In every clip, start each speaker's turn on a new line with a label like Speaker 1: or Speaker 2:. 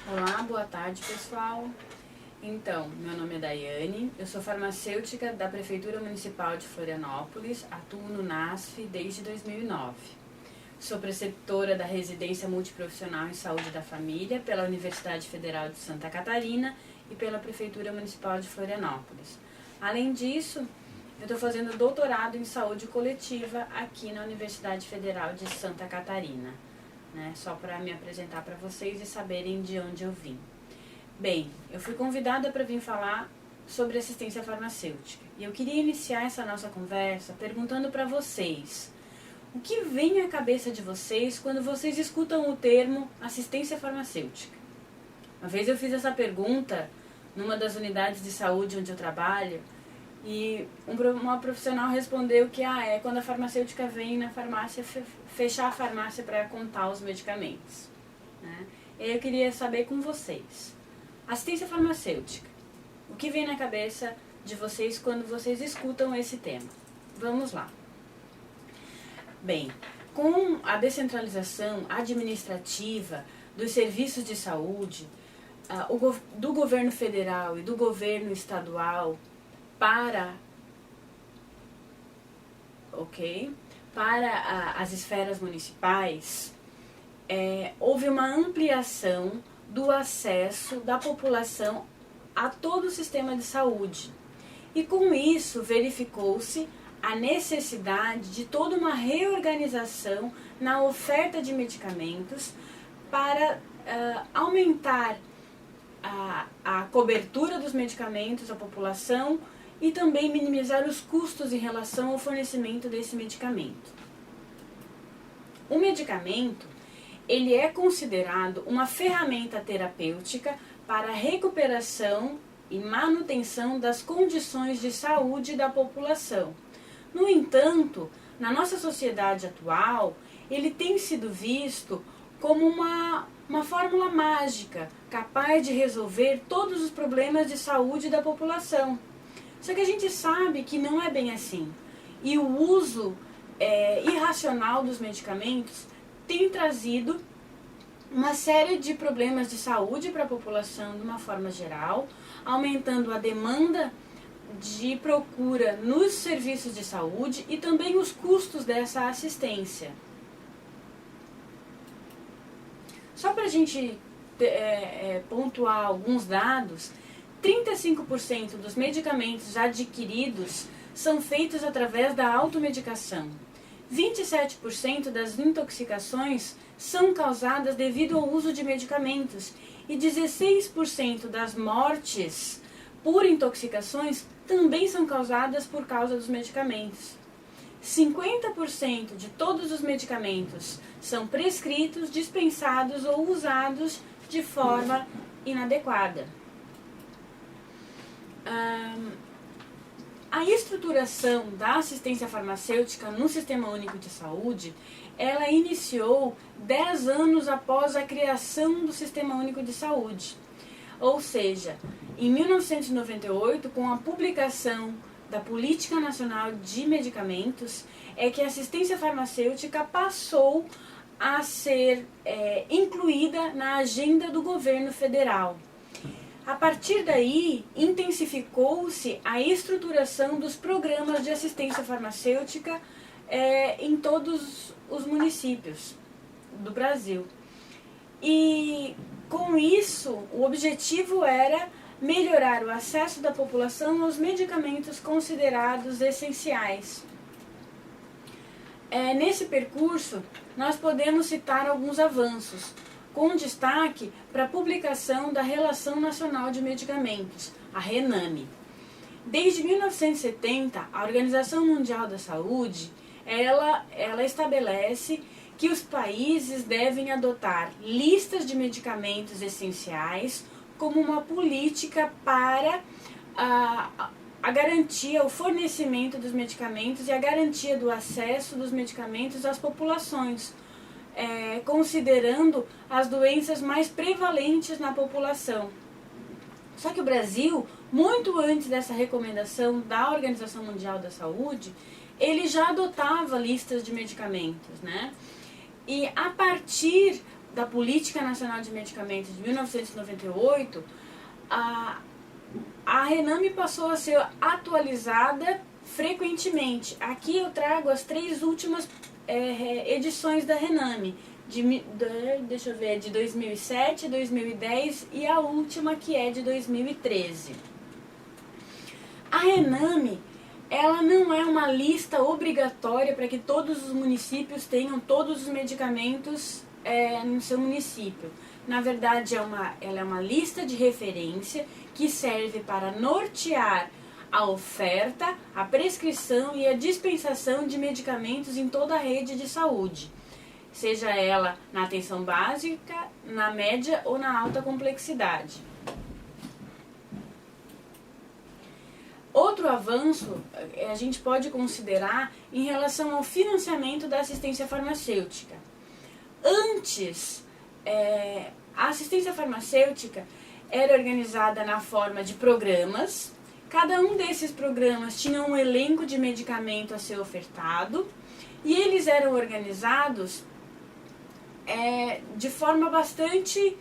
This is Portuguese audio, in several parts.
Speaker 1: Olá, boa tarde pessoal. Então, meu nome é Daiane, eu sou farmacêutica da Prefeitura Municipal de Florianópolis, atuo no NASF desde 2009. Sou preceptora da Residência Multiprofissional em Saúde da Família pela Universidade Federal de Santa Catarina e pela Prefeitura Municipal de Florianópolis. Além disso, eu estou fazendo doutorado em saúde coletiva aqui na Universidade Federal de Santa Catarina, né? Só para me apresentar para vocês e saberem de onde eu vim. Bem, eu fui convidada para vir falar sobre assistência farmacêutica e eu queria iniciar essa nossa conversa perguntando para vocês: o que vem à cabeça de vocês quando vocês escutam o termo assistência farmacêutica? Uma vez eu fiz essa pergunta numa das unidades de saúde onde eu trabalho e uma profissional respondeu que é quando a farmacêutica vem na farmácia fechar a farmácia para contar os medicamentos, né? E eu queria saber com vocês: assistência farmacêutica, o que vem na cabeça de vocês quando vocês escutam esse tema? Vamos lá. Bem, com a descentralização administrativa dos serviços de saúde, do governo federal e do governo estadual para as esferas municipais, houve uma ampliação do acesso da população a todo o sistema de saúde. E com isso verificou-se a necessidade de toda uma reorganização na oferta de medicamentos para aumentar a cobertura dos medicamentos à população e também minimizar os custos em relação ao fornecimento desse medicamento. O medicamento, ele é considerado uma ferramenta terapêutica para a recuperação e manutenção das condições de saúde da população. No entanto, na nossa sociedade atual, ele tem sido visto como uma fórmula mágica, capaz de resolver todos os problemas de saúde da população. Só que a gente sabe que não é bem assim. E o uso irracional dos medicamentos tem trazido uma série de problemas de saúde para a população de uma forma geral, aumentando a demanda de procura nos serviços de saúde e também os custos dessa assistência. Só para a gente pontuar alguns dados, 35% dos medicamentos adquiridos são feitos através da automedicação. 27% das intoxicações são causadas devido ao uso de medicamentos e 16% das mortes por intoxicações também são causadas por causa dos medicamentos. 50% de todos os medicamentos são prescritos, dispensados ou usados de forma inadequada. A estruturação da assistência farmacêutica no Sistema Único de Saúde, ela iniciou 10 anos após a criação do Sistema Único de Saúde. Ou seja, em 1998, com a publicação da Política Nacional de Medicamentos, é que a assistência farmacêutica passou a ser incluída na agenda do governo federal. A partir daí, intensificou-se a estruturação dos programas de assistência farmacêutica em todos os municípios do Brasil. E com isso, o objetivo era melhorar o acesso da população aos medicamentos considerados essenciais. Nesse percurso, nós podemos citar alguns avanços, com destaque para a publicação da Relação Nacional de Medicamentos, a RENAME. Desde 1970, a Organização Mundial da Saúde, ela estabelece que os países devem adotar listas de medicamentos essenciais como uma política para a garantia, o fornecimento dos medicamentos e a garantia do acesso dos medicamentos às populações, considerando as doenças mais prevalentes na população. Só que o Brasil, muito antes dessa recomendação da Organização Mundial da Saúde, ele já adotava listas de medicamentos, né? E a partir da Política Nacional de Medicamentos de 1998, a RENAME passou a ser atualizada frequentemente. Aqui eu trago as 3 últimas edições da RENAME, deixa eu ver, de 2007, 2010 e a última que é de 2013. A RENAME, ela não é uma lista obrigatória para que todos os municípios tenham todos os medicamentos no seu município. Na verdade, ela é uma lista de referência que serve para nortear a oferta, a prescrição e a dispensação de medicamentos em toda a rede de saúde, seja ela na atenção básica, na média ou na alta complexidade. Outro avanço a gente pode considerar em relação ao financiamento da assistência farmacêutica. Antes, a assistência farmacêutica era organizada na forma de programas. Cada um desses programas tinha um elenco de medicamento a ser ofertado e eles eram organizados de forma bastante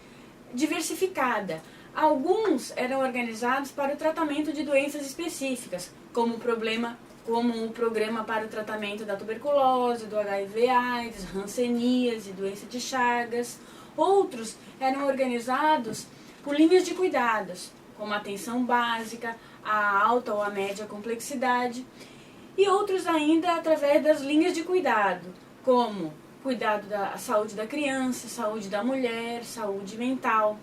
Speaker 1: diversificada. Alguns eram organizados para o tratamento de doenças específicas, como o programa para o tratamento da tuberculose, do HIV/AIDS, hanseníase, doença de Chagas. Outros eram organizados por linhas de cuidados, como a atenção básica, a alta ou a média complexidade, e outros ainda através das linhas de cuidado, como cuidado da saúde da criança, saúde da mulher, saúde mental.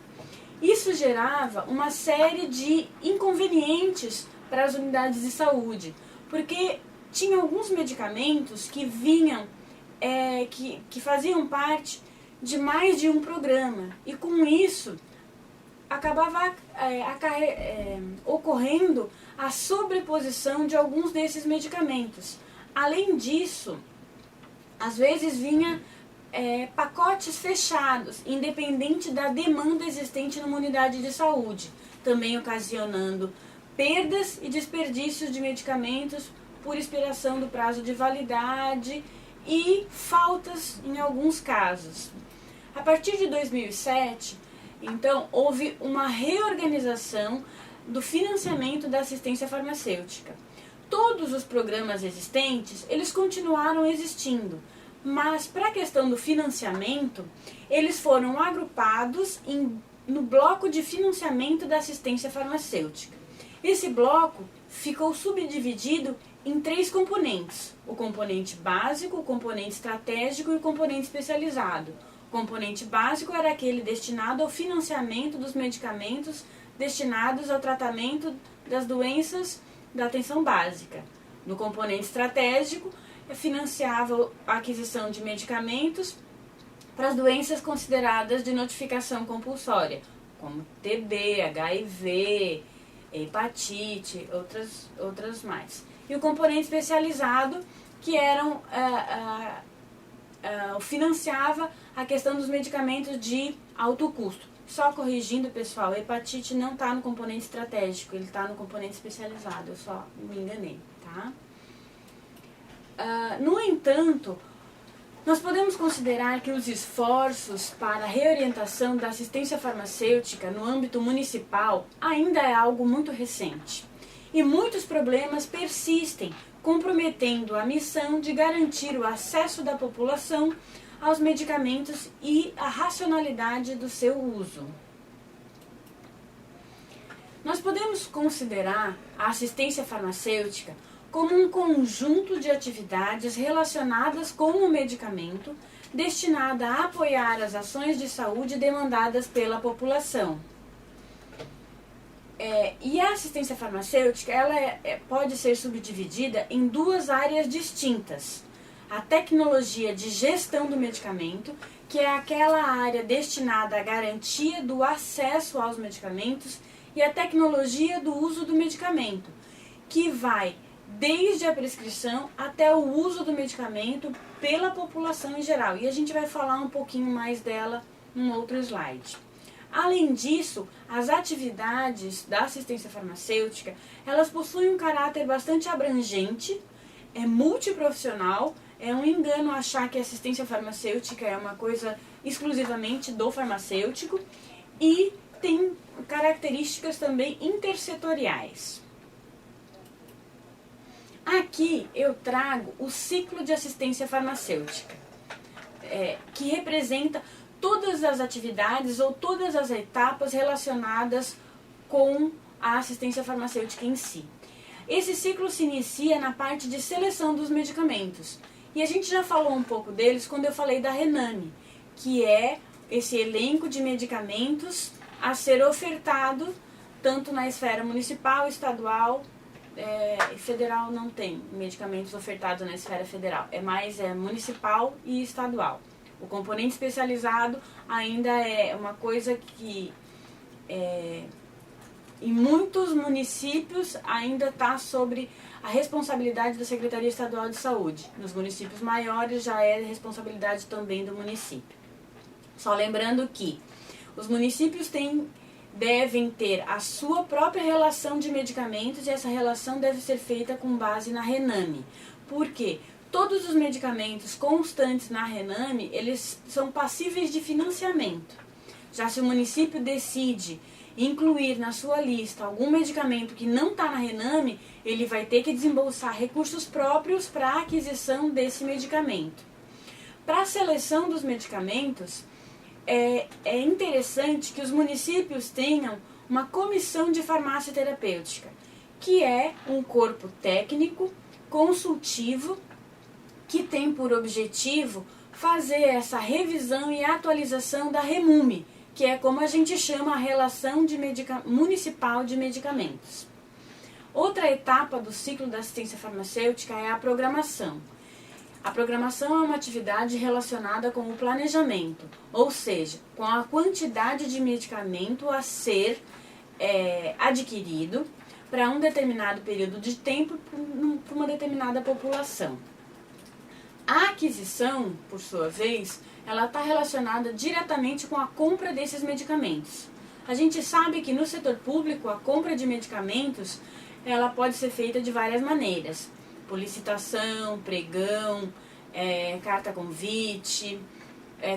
Speaker 1: Isso gerava uma série de inconvenientes para as unidades de saúde, porque tinha alguns medicamentos que vinham, que faziam parte de mais de um programa, e com isso acabava ocorrendo a sobreposição de alguns desses medicamentos. Além disso, às vezes vinha pacotes fechados, independente da demanda existente numa unidade de saúde, também ocasionando perdas e desperdícios de medicamentos por expiração do prazo de validade e faltas em alguns casos. A partir de 2007, então, houve uma reorganização do financiamento da assistência farmacêutica. Todos os programas existentes, eles continuaram existindo, mas para a questão do financiamento, eles foram agrupados no bloco de financiamento da assistência farmacêutica. Esse bloco ficou subdividido em 3 componentes: o componente básico, o componente estratégico e o componente especializado. O componente básico era aquele destinado ao financiamento dos medicamentos destinados ao tratamento das doenças da atenção básica. No componente estratégico, financiava a aquisição de medicamentos para as doenças consideradas de notificação compulsória, como TB, HIV, hepatite, outras mais. E o componente especializado, que financiava a questão dos medicamentos de alto custo. Só corrigindo, pessoal, a hepatite não está no componente estratégico, ele está no componente especializado, eu só me enganei, tá? No entanto, nós podemos considerar que os esforços para a reorientação da assistência farmacêutica no âmbito municipal ainda é algo muito recente. E muitos problemas persistem, comprometendo a missão de garantir o acesso da população aos medicamentos e a racionalidade do seu uso. Nós podemos considerar a assistência farmacêutica como um conjunto de atividades relacionadas com o medicamento, destinada a apoiar as ações de saúde demandadas pela população. E a assistência farmacêutica pode ser subdividida em 2 áreas distintas. A tecnologia de gestão do medicamento, que é aquela área destinada à garantia do acesso aos medicamentos, e a tecnologia do uso do medicamento, que vai desde a prescrição até o uso do medicamento pela população em geral. E a gente vai falar um pouquinho mais dela num outro slide. Além disso, as atividades da assistência farmacêutica, elas possuem um caráter bastante abrangente é multiprofissional, é um engano achar que a assistência farmacêutica é uma coisa exclusivamente do farmacêutico e tem características também intersetoriais. Aqui eu trago o ciclo de assistência farmacêutica, que representa todas as atividades ou todas as etapas relacionadas com a assistência farmacêutica em si. Esse ciclo se inicia na parte de seleção dos medicamentos. E a gente já falou um pouco deles quando eu falei da Rename, que é esse elenco de medicamentos a ser ofertado tanto na esfera municipal, estadual, federal não tem medicamentos ofertados na esfera federal, é mais municipal e estadual. O componente especializado ainda é uma coisa que em muitos municípios ainda está sobre a responsabilidade da Secretaria Estadual de Saúde. Nos municípios maiores já é responsabilidade também do município. Só lembrando que os municípios devem ter a sua própria relação de medicamentos e essa relação deve ser feita com base na Rename. Por quê? Todos os medicamentos constantes na Rename, eles são passíveis de financiamento. Já se o município decide incluir na sua lista algum medicamento que não está na Rename, ele vai ter que desembolsar recursos próprios para a aquisição desse medicamento. Para a seleção dos medicamentos, é interessante que os municípios tenham uma comissão de farmácia terapêutica, que é um corpo técnico, consultivo, que tem por objetivo fazer essa revisão e atualização da REMUME, que é como a gente chama a relação municipal de medicamentos. Outra etapa do ciclo da assistência farmacêutica é a programação. A programação é uma atividade relacionada com o planejamento, ou seja, com a quantidade de medicamento a ser adquirido para um determinado período de tempo para uma determinada população. A aquisição, por sua vez, ela está relacionada diretamente com a compra desses medicamentos. A gente sabe que no setor público a compra de medicamentos ela pode ser feita de várias maneiras. Por licitação, pregão, carta convite,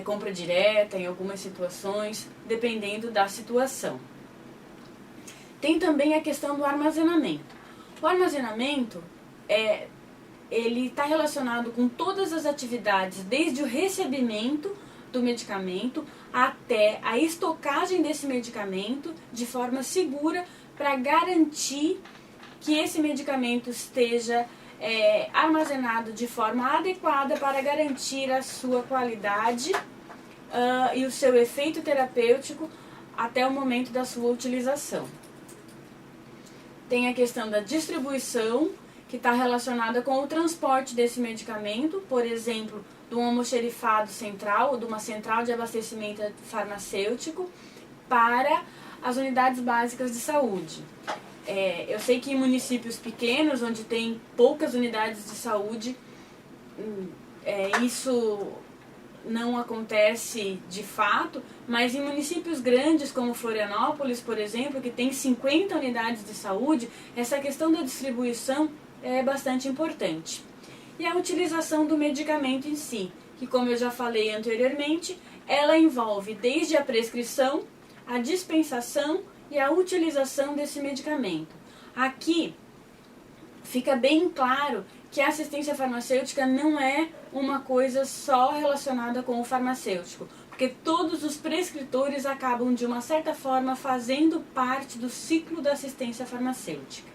Speaker 1: compra direta em algumas situações, dependendo da situação. Tem também a questão do armazenamento. O armazenamento ele está relacionado com todas as atividades, desde o recebimento do medicamento até a estocagem desse medicamento de forma segura para garantir que esse medicamento esteja armazenado de forma adequada para garantir a sua qualidade e o seu efeito terapêutico até o momento da sua utilização. Tem a questão da distribuição, que está relacionada com o transporte desse medicamento, por exemplo, de um almoxerifado central ou de uma central de abastecimento farmacêutico para as unidades básicas de saúde. Eu sei que em municípios pequenos, onde tem poucas unidades de saúde, isso não acontece de fato, mas em municípios grandes como Florianópolis, por exemplo, que tem 50 unidades de saúde, essa questão da distribuição é bastante importante. E a utilização do medicamento em si, que como eu já falei anteriormente, ela envolve desde a prescrição, a dispensação e a utilização desse medicamento. Aqui fica bem claro que a assistência farmacêutica não é uma coisa só relacionada com o farmacêutico, porque todos os prescritores acabam de uma certa forma fazendo parte do ciclo da assistência farmacêutica.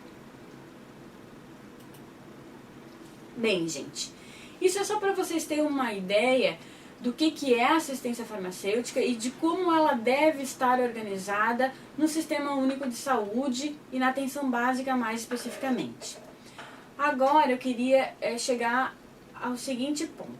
Speaker 1: Bem, gente, isso é só para vocês terem uma ideia do que é a assistência farmacêutica e de como ela deve estar organizada no Sistema Único de Saúde e na atenção básica mais especificamente. Agora eu queria chegar ao seguinte ponto.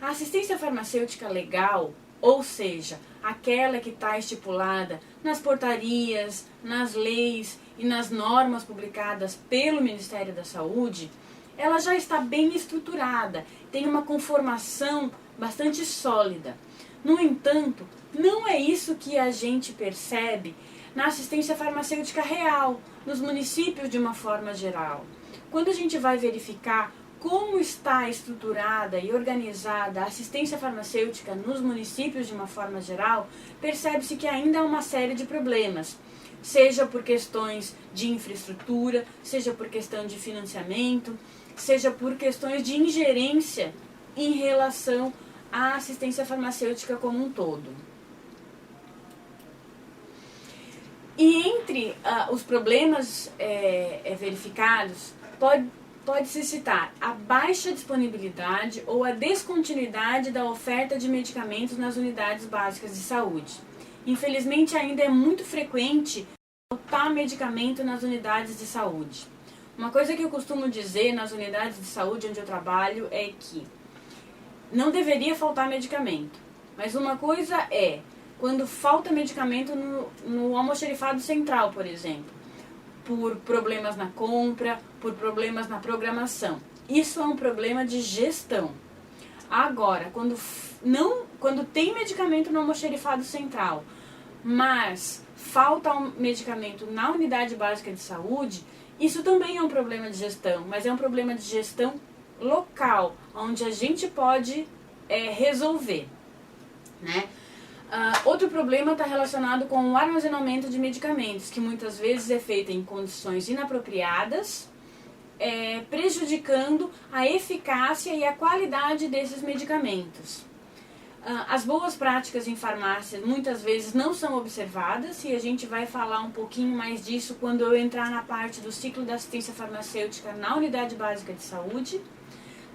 Speaker 1: A assistência farmacêutica legal, ou seja, aquela que está estipulada nas portarias, nas leis e nas normas publicadas pelo Ministério da Saúde, ela já está bem estruturada, tem uma conformação bastante sólida. No entanto, não é isso que a gente percebe na assistência farmacêutica real, nos municípios de uma forma geral. Quando a gente vai verificar como está estruturada e organizada a assistência farmacêutica nos municípios de uma forma geral, percebe-se que ainda há uma série de problemas, seja por questões de infraestrutura, seja por questão de financiamento, seja por questões de ingerência em relação à assistência farmacêutica como um todo. E entre os problemas verificados, pode-se citar a baixa disponibilidade ou a descontinuidade da oferta de medicamentos nas unidades básicas de saúde. Infelizmente, ainda é muito frequente faltar medicamento nas unidades de saúde. Uma coisa que eu costumo dizer nas unidades de saúde onde eu trabalho é que não deveria faltar medicamento. Mas uma coisa é quando falta medicamento no almoxarifado central, por exemplo, por problemas na compra, por problemas na programação. Isso é um problema de gestão. Agora, quando tem medicamento no almoxarifado central, mas falta um medicamento na unidade básica de saúde, isso também é um problema de gestão, mas é um problema de gestão local, onde a gente pode resolver, né? Outro problema está relacionado com o armazenamento de medicamentos, que muitas vezes é feito em condições inapropriadas, prejudicando a eficácia e a qualidade desses medicamentos. As boas práticas em farmácias muitas vezes não são observadas, e a gente vai falar um pouquinho mais disso quando eu entrar na parte do ciclo da assistência farmacêutica na unidade básica de saúde.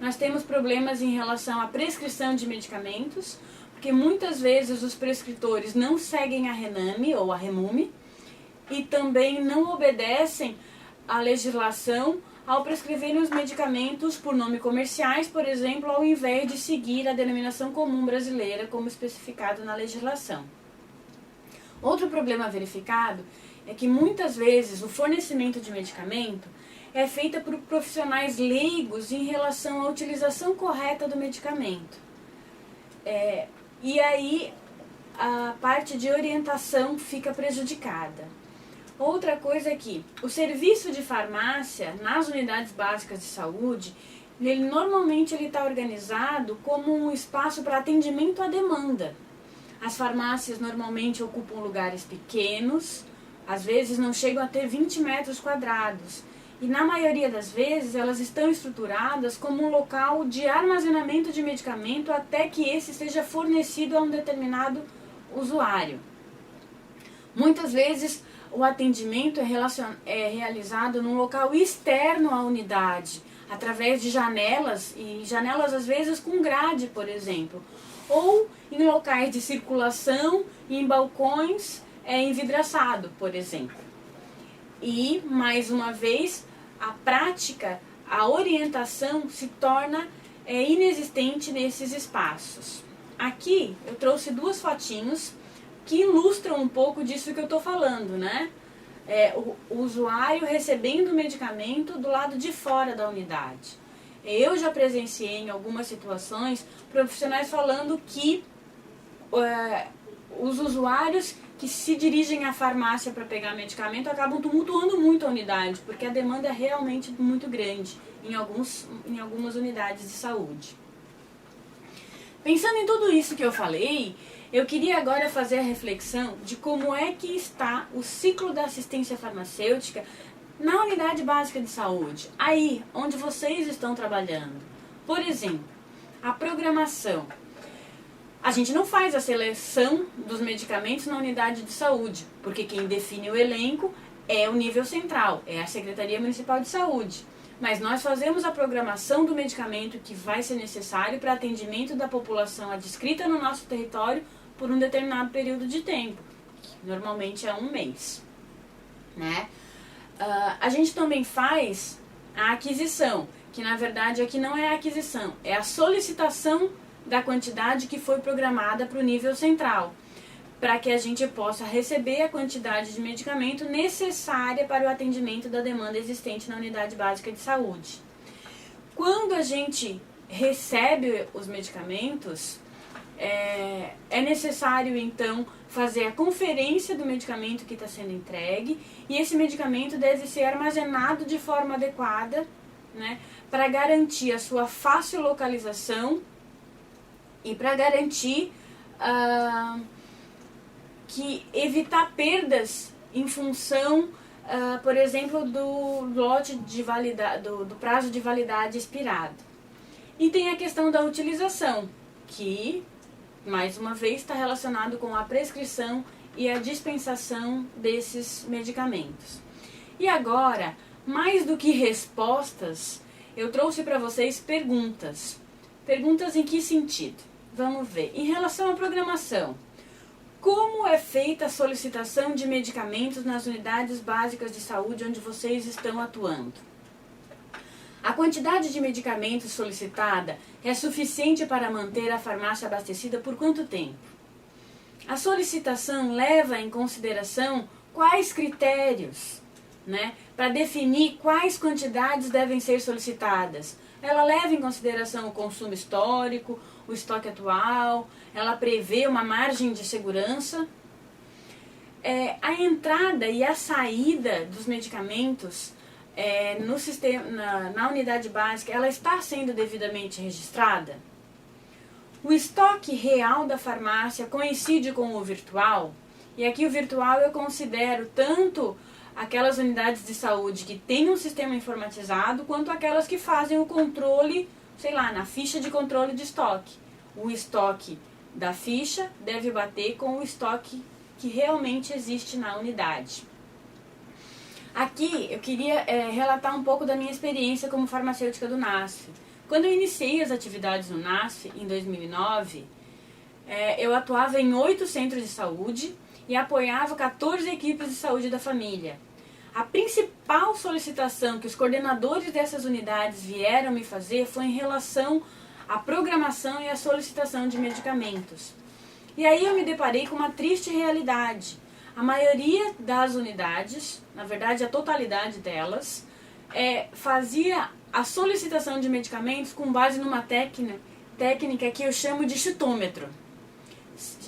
Speaker 1: Nós temos problemas em relação à prescrição de medicamentos, porque muitas vezes os prescritores não seguem a RENAME ou a REMUME e também não obedecem à legislação ao prescreverem os medicamentos por nome comerciais, por exemplo, ao invés de seguir a denominação comum brasileira como especificado na legislação. Outro problema verificado é que muitas vezes o fornecimento de medicamento é feito por profissionais leigos em relação à utilização correta do medicamento. E aí a parte de orientação fica prejudicada. Outra coisa é que o serviço de farmácia nas unidades básicas de saúde, normalmente está organizado como um espaço para atendimento à demanda. As farmácias normalmente ocupam lugares pequenos, às vezes não chegam a ter 20 metros quadrados. E na maioria das vezes elas estão estruturadas como um local de armazenamento de medicamento até que esse seja fornecido a um determinado usuário. Muitas vezes o atendimento é realizado num local externo à unidade, através de janelas, e janelas às vezes com grade, por exemplo, ou em locais de circulação, em balcões envidraçado, por exemplo. E, mais uma vez, a prática, a orientação se torna inexistente nesses espaços. Aqui eu trouxe duas fotinhos que ilustram um pouco disso que eu estou falando, né? O usuário recebendo o medicamento do lado de fora da unidade. Eu já presenciei em algumas situações profissionais falando que os usuários que se dirigem à farmácia para pegar medicamento acabam tumultuando muito a unidade, porque a demanda é realmente muito grande em algumas unidades de saúde. Pensando em tudo isso que eu falei, eu queria agora fazer a reflexão de como é que está o ciclo da assistência farmacêutica na unidade básica de saúde, aí onde vocês estão trabalhando. Por exemplo, a programação. A gente não faz a seleção dos medicamentos na unidade de saúde, porque quem define o elenco é o nível central, é a Secretaria Municipal de Saúde. Mas nós fazemos a programação do medicamento que vai ser necessário para atendimento da população adscrita no nosso território por um determinado período de tempo, que normalmente é 1 mês. Né? A gente também faz a aquisição, que na verdade aqui não é a aquisição, é a solicitação da quantidade que foi programada para o nível central, para que a gente possa receber a quantidade de medicamento necessária para o atendimento da demanda existente na unidade básica de saúde. Quando a gente recebe os medicamentos, é necessário então fazer a conferência do medicamento que está sendo entregue, e esse medicamento deve ser armazenado de forma adequada, né, para garantir a sua fácil localização e para garantir que evitar perdas em função, por exemplo, do lote de do prazo de validade expirado. E tem a questão da utilização, que, mais uma vez, está relacionado com a prescrição e a dispensação desses medicamentos. E agora, mais do que respostas, eu trouxe para vocês perguntas. Perguntas em que sentido? Vamos ver. Em relação à programação, como é feita a solicitação de medicamentos nas unidades básicas de saúde onde vocês estão atuando? A quantidade de medicamentos solicitada é suficiente para manter a farmácia abastecida por quanto tempo? A solicitação leva em consideração quais critérios, né, para definir quais quantidades devem ser solicitadas? Ela leva em consideração o consumo histórico, o estoque atual, ela prevê uma margem de segurança. A entrada e a saída dos medicamentos no sistema, na unidade básica, ela está sendo devidamente registrada? O estoque real da farmácia coincide com o virtual? E aqui o virtual eu considero tanto aquelas unidades de saúde que têm um sistema informatizado, quanto aquelas que fazem o controle, sei lá, na ficha de controle de estoque. O estoque da ficha deve bater com o estoque que realmente existe na unidade. Aqui eu queria relatar um pouco da minha experiência como farmacêutica do NASF. Quando eu iniciei as atividades no NASF, em 2009, eu atuava em 8 centros de saúde e apoiava 14 equipes de saúde da família. A principal solicitação que os coordenadores dessas unidades vieram me fazer foi em relação à programação e à solicitação de medicamentos. E aí eu me deparei com uma triste realidade. A maioria das unidades, na verdade a totalidade delas, fazia a solicitação de medicamentos com base numa técnica que eu chamo de chutômetro.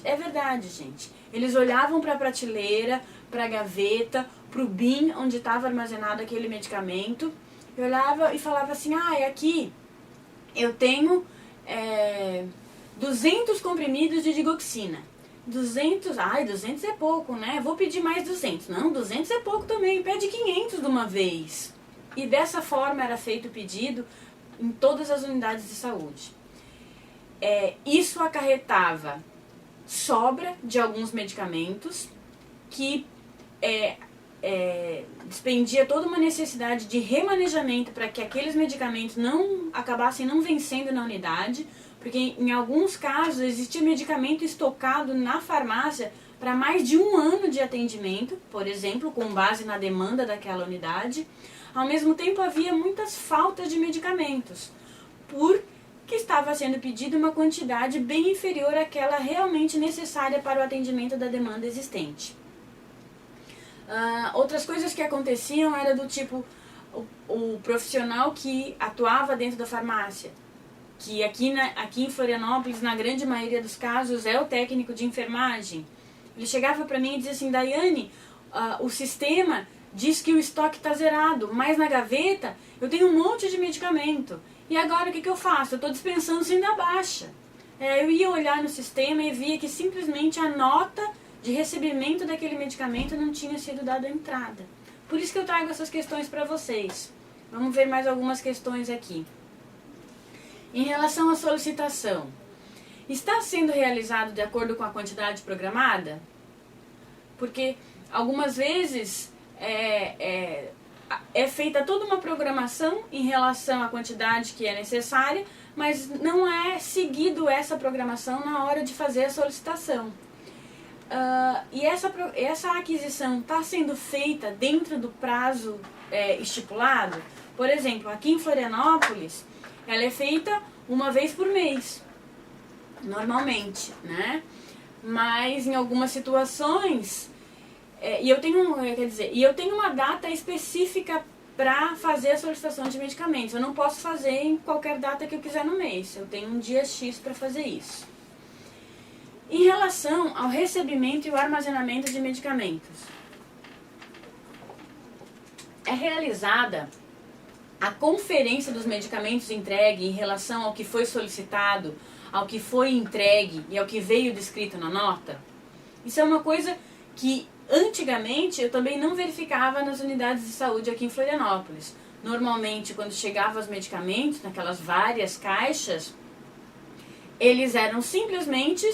Speaker 1: É verdade, gente. Eles olhavam para a prateleira, para a gaveta, para o bin onde estava armazenado aquele medicamento, e olhava e falava assim, aqui eu tenho 200 comprimidos de digoxina. 200 é pouco, né? Vou pedir mais 200. Não, 200 é pouco também, pede 500 de uma vez. E dessa forma era feito o pedido em todas as unidades de saúde. Isso acarretava sobra de alguns medicamentos que despendia toda uma necessidade de remanejamento para que aqueles medicamentos acabassem não vencendo na unidade, porque em alguns casos existia medicamento estocado na farmácia para mais de 1 ano de atendimento, por exemplo, com base na demanda daquela unidade. Ao mesmo tempo havia muitas faltas de medicamentos, porque estava sendo pedida uma quantidade bem inferior àquela realmente necessária para o atendimento da demanda existente. Outras coisas que aconteciam era do tipo, o profissional que atuava dentro da farmácia, que aqui em Florianópolis, na grande maioria dos casos, é o técnico de enfermagem. Ele chegava para mim e dizia assim, Daiane, o sistema diz que o estoque está zerado, mas na gaveta eu tenho um monte de medicamento. E agora o que eu faço? Eu estou dispensando sem dar baixa. Eu ia olhar no sistema e via que simplesmente a nota de recebimento daquele medicamento não tinha sido dada a entrada. Por isso que eu trago essas questões para vocês. Vamos ver mais algumas questões aqui. Em relação à solicitação, está sendo realizado de acordo com a quantidade programada? Porque algumas vezes é feita toda uma programação em relação à quantidade que é necessária, mas não é seguido essa programação na hora de fazer a solicitação. E essa aquisição está sendo feita dentro do prazo estipulado? Por exemplo, aqui em Florianópolis, ela é feita uma vez por mês, normalmente, né? Mas em algumas situações, eu tenho uma data específica para fazer a solicitação de medicamentos. Eu não posso fazer em qualquer data que eu quiser no mês. Eu tenho um dia X para fazer isso. Em relação ao recebimento e o armazenamento de medicamentos, é realizada a conferência dos medicamentos entregue em relação ao que foi solicitado, ao que foi entregue e ao que veio descrito na nota? Isso é uma coisa que antigamente eu também não verificava nas unidades de saúde aqui em Florianópolis. Normalmente, quando chegavam os medicamentos, naquelas várias caixas, eles eram simplesmente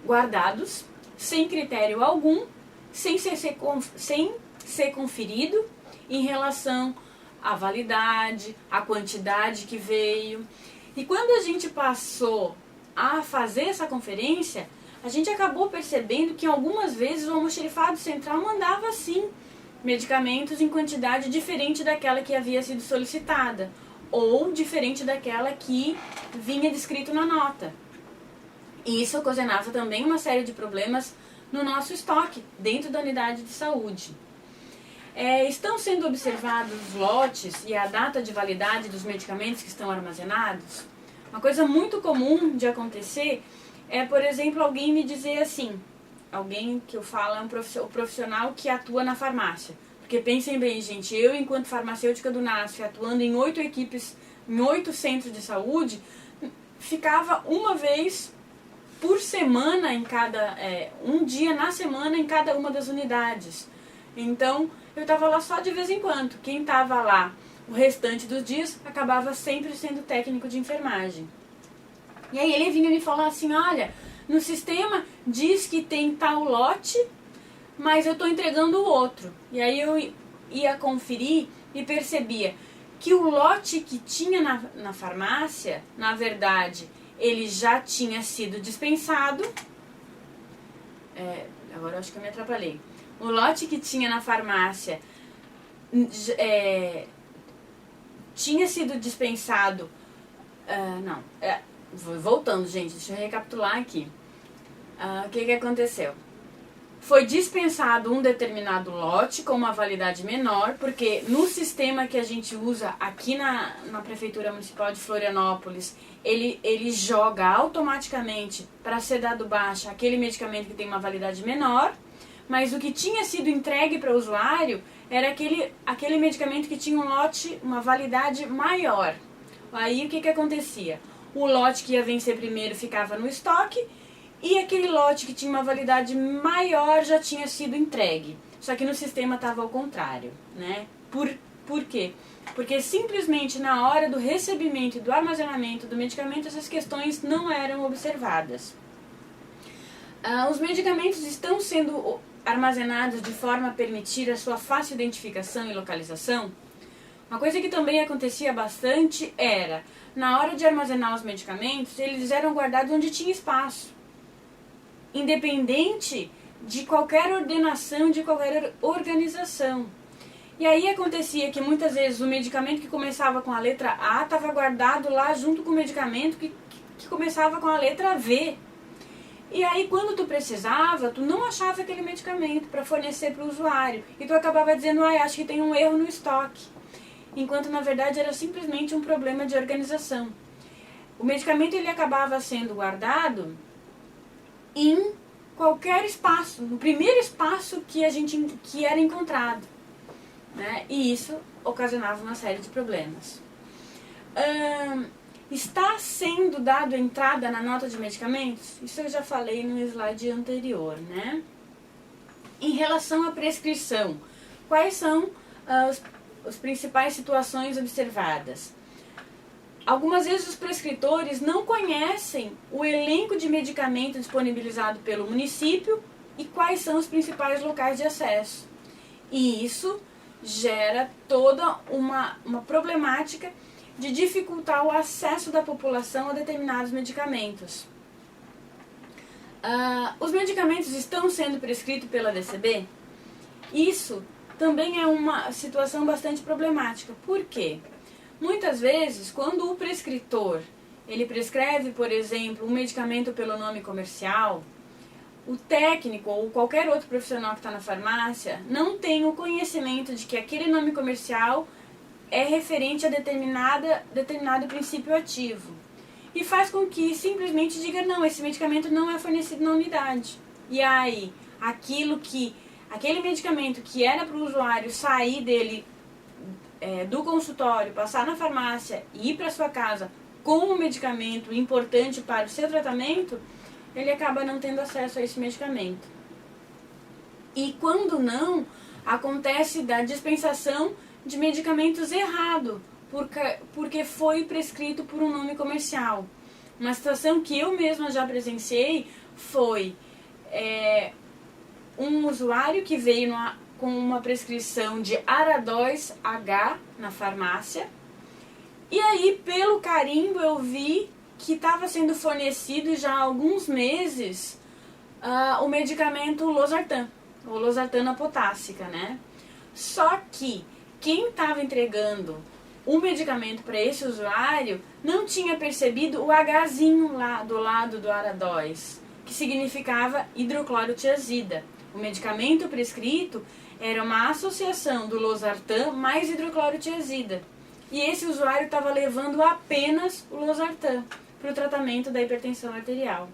Speaker 1: guardados, sem critério algum, sem ser conferido em relação à validade, à quantidade que veio. E quando a gente passou a fazer essa conferência, a gente acabou percebendo que algumas vezes o almoxarifado central mandava sim medicamentos em quantidade diferente daquela que havia sido solicitada, ou diferente daquela que vinha descrito na nota. E isso ocasionava também uma série de problemas no nosso estoque, dentro da unidade de saúde. Estão sendo observados os lotes e a data de validade dos medicamentos que estão armazenados? Uma coisa muito comum de acontecer é, por exemplo, alguém me dizer assim, alguém que eu falo é um profissional que atua na farmácia. Porque pensem bem, gente, eu enquanto farmacêutica do NASF, atuando em 8 equipes, em 8 centros de saúde, ficava uma vez por semana em cada, um dia na semana em cada uma das unidades. Então, eu estava lá só de vez em quando. Quem estava lá o restante dos dias acabava sempre sendo técnico de enfermagem. E aí ele vinha me falar assim, olha, no sistema diz que tem tal lote, mas eu estou entregando o outro. E aí eu ia conferir e percebia que o lote que tinha na farmácia, na verdade, ele já tinha sido dispensado. Agora eu acho que eu me atrapalhei. O lote que tinha na farmácia tinha sido dispensado. Voltando, gente, deixa eu recapitular aqui. O que aconteceu? Foi dispensado um determinado lote com uma validade menor, porque no sistema que a gente usa aqui na Prefeitura Municipal de Florianópolis, ele joga automaticamente para ser dado baixa aquele medicamento que tem uma validade menor, mas o que tinha sido entregue para o usuário era aquele medicamento que tinha um lote, uma validade maior. Aí o que acontecia? O lote que ia vencer primeiro ficava no estoque e aquele lote que tinha uma validade maior já tinha sido entregue. Só que no sistema estava ao contrário, né? Por quê? Porque simplesmente na hora do recebimento e do armazenamento do medicamento essas questões não eram observadas. Os medicamentos estão sendo armazenados de forma a permitir a sua fácil identificação e localização. Uma coisa que também acontecia bastante era, na hora de armazenar os medicamentos, eles eram guardados onde tinha espaço, independente de qualquer ordenação, de qualquer organização. E aí acontecia que muitas vezes o medicamento que começava com a letra A estava guardado lá junto com o medicamento que começava com a letra V. E aí quando tu precisava, tu não achava aquele medicamento para fornecer para o usuário. E tu acabava dizendo, acho que tem um erro no estoque. Enquanto na verdade era simplesmente um problema de organização. O medicamento ele acabava sendo guardado em qualquer espaço, no primeiro espaço que era encontrado, né? E isso ocasionava uma série de problemas. Está sendo dado entrada na nota de medicamentos? Isso eu já falei no slide anterior, né? Em relação à prescrição, quais são as principais situações observadas? Algumas vezes os prescritores não conhecem o elenco de medicamento disponibilizado pelo município e quais são os principais locais de acesso. E isso gera toda uma problemática de dificultar o acesso da população a determinados medicamentos. Os medicamentos estão sendo prescritos pela DCB? Isso também é uma situação bastante problemática. Por quê? Muitas vezes, quando o prescritor ele prescreve, por exemplo, um medicamento pelo nome comercial, o técnico ou qualquer outro profissional que está na farmácia não tem o conhecimento de que aquele nome comercial é referente a determinado princípio ativo. E faz com que simplesmente diga, não, esse medicamento não é fornecido na unidade. E aí, aquele medicamento que era para o usuário sair dele do consultório, passar na farmácia e ir para sua casa com um medicamento importante para o seu tratamento, ele acaba não tendo acesso a esse medicamento. E quando não, acontece da dispensação de medicamentos errado, porque foi prescrito por um nome comercial. Uma situação que eu mesma já presenciei foi um usuário que veio com uma prescrição de Aradóis H na farmácia, e aí pelo carimbo eu vi que estava sendo fornecido já há alguns meses o medicamento Losartan, ou losartana potássica, né? Só que quem estava entregando o medicamento para esse usuário não tinha percebido o Hzinho lá do lado do Aradóis, que significava hidroclorotiazida. O medicamento prescrito era uma associação do Losartan mais hidroclorotiazida. E esse usuário estava levando apenas o Losartan para o tratamento da hipertensão arterial.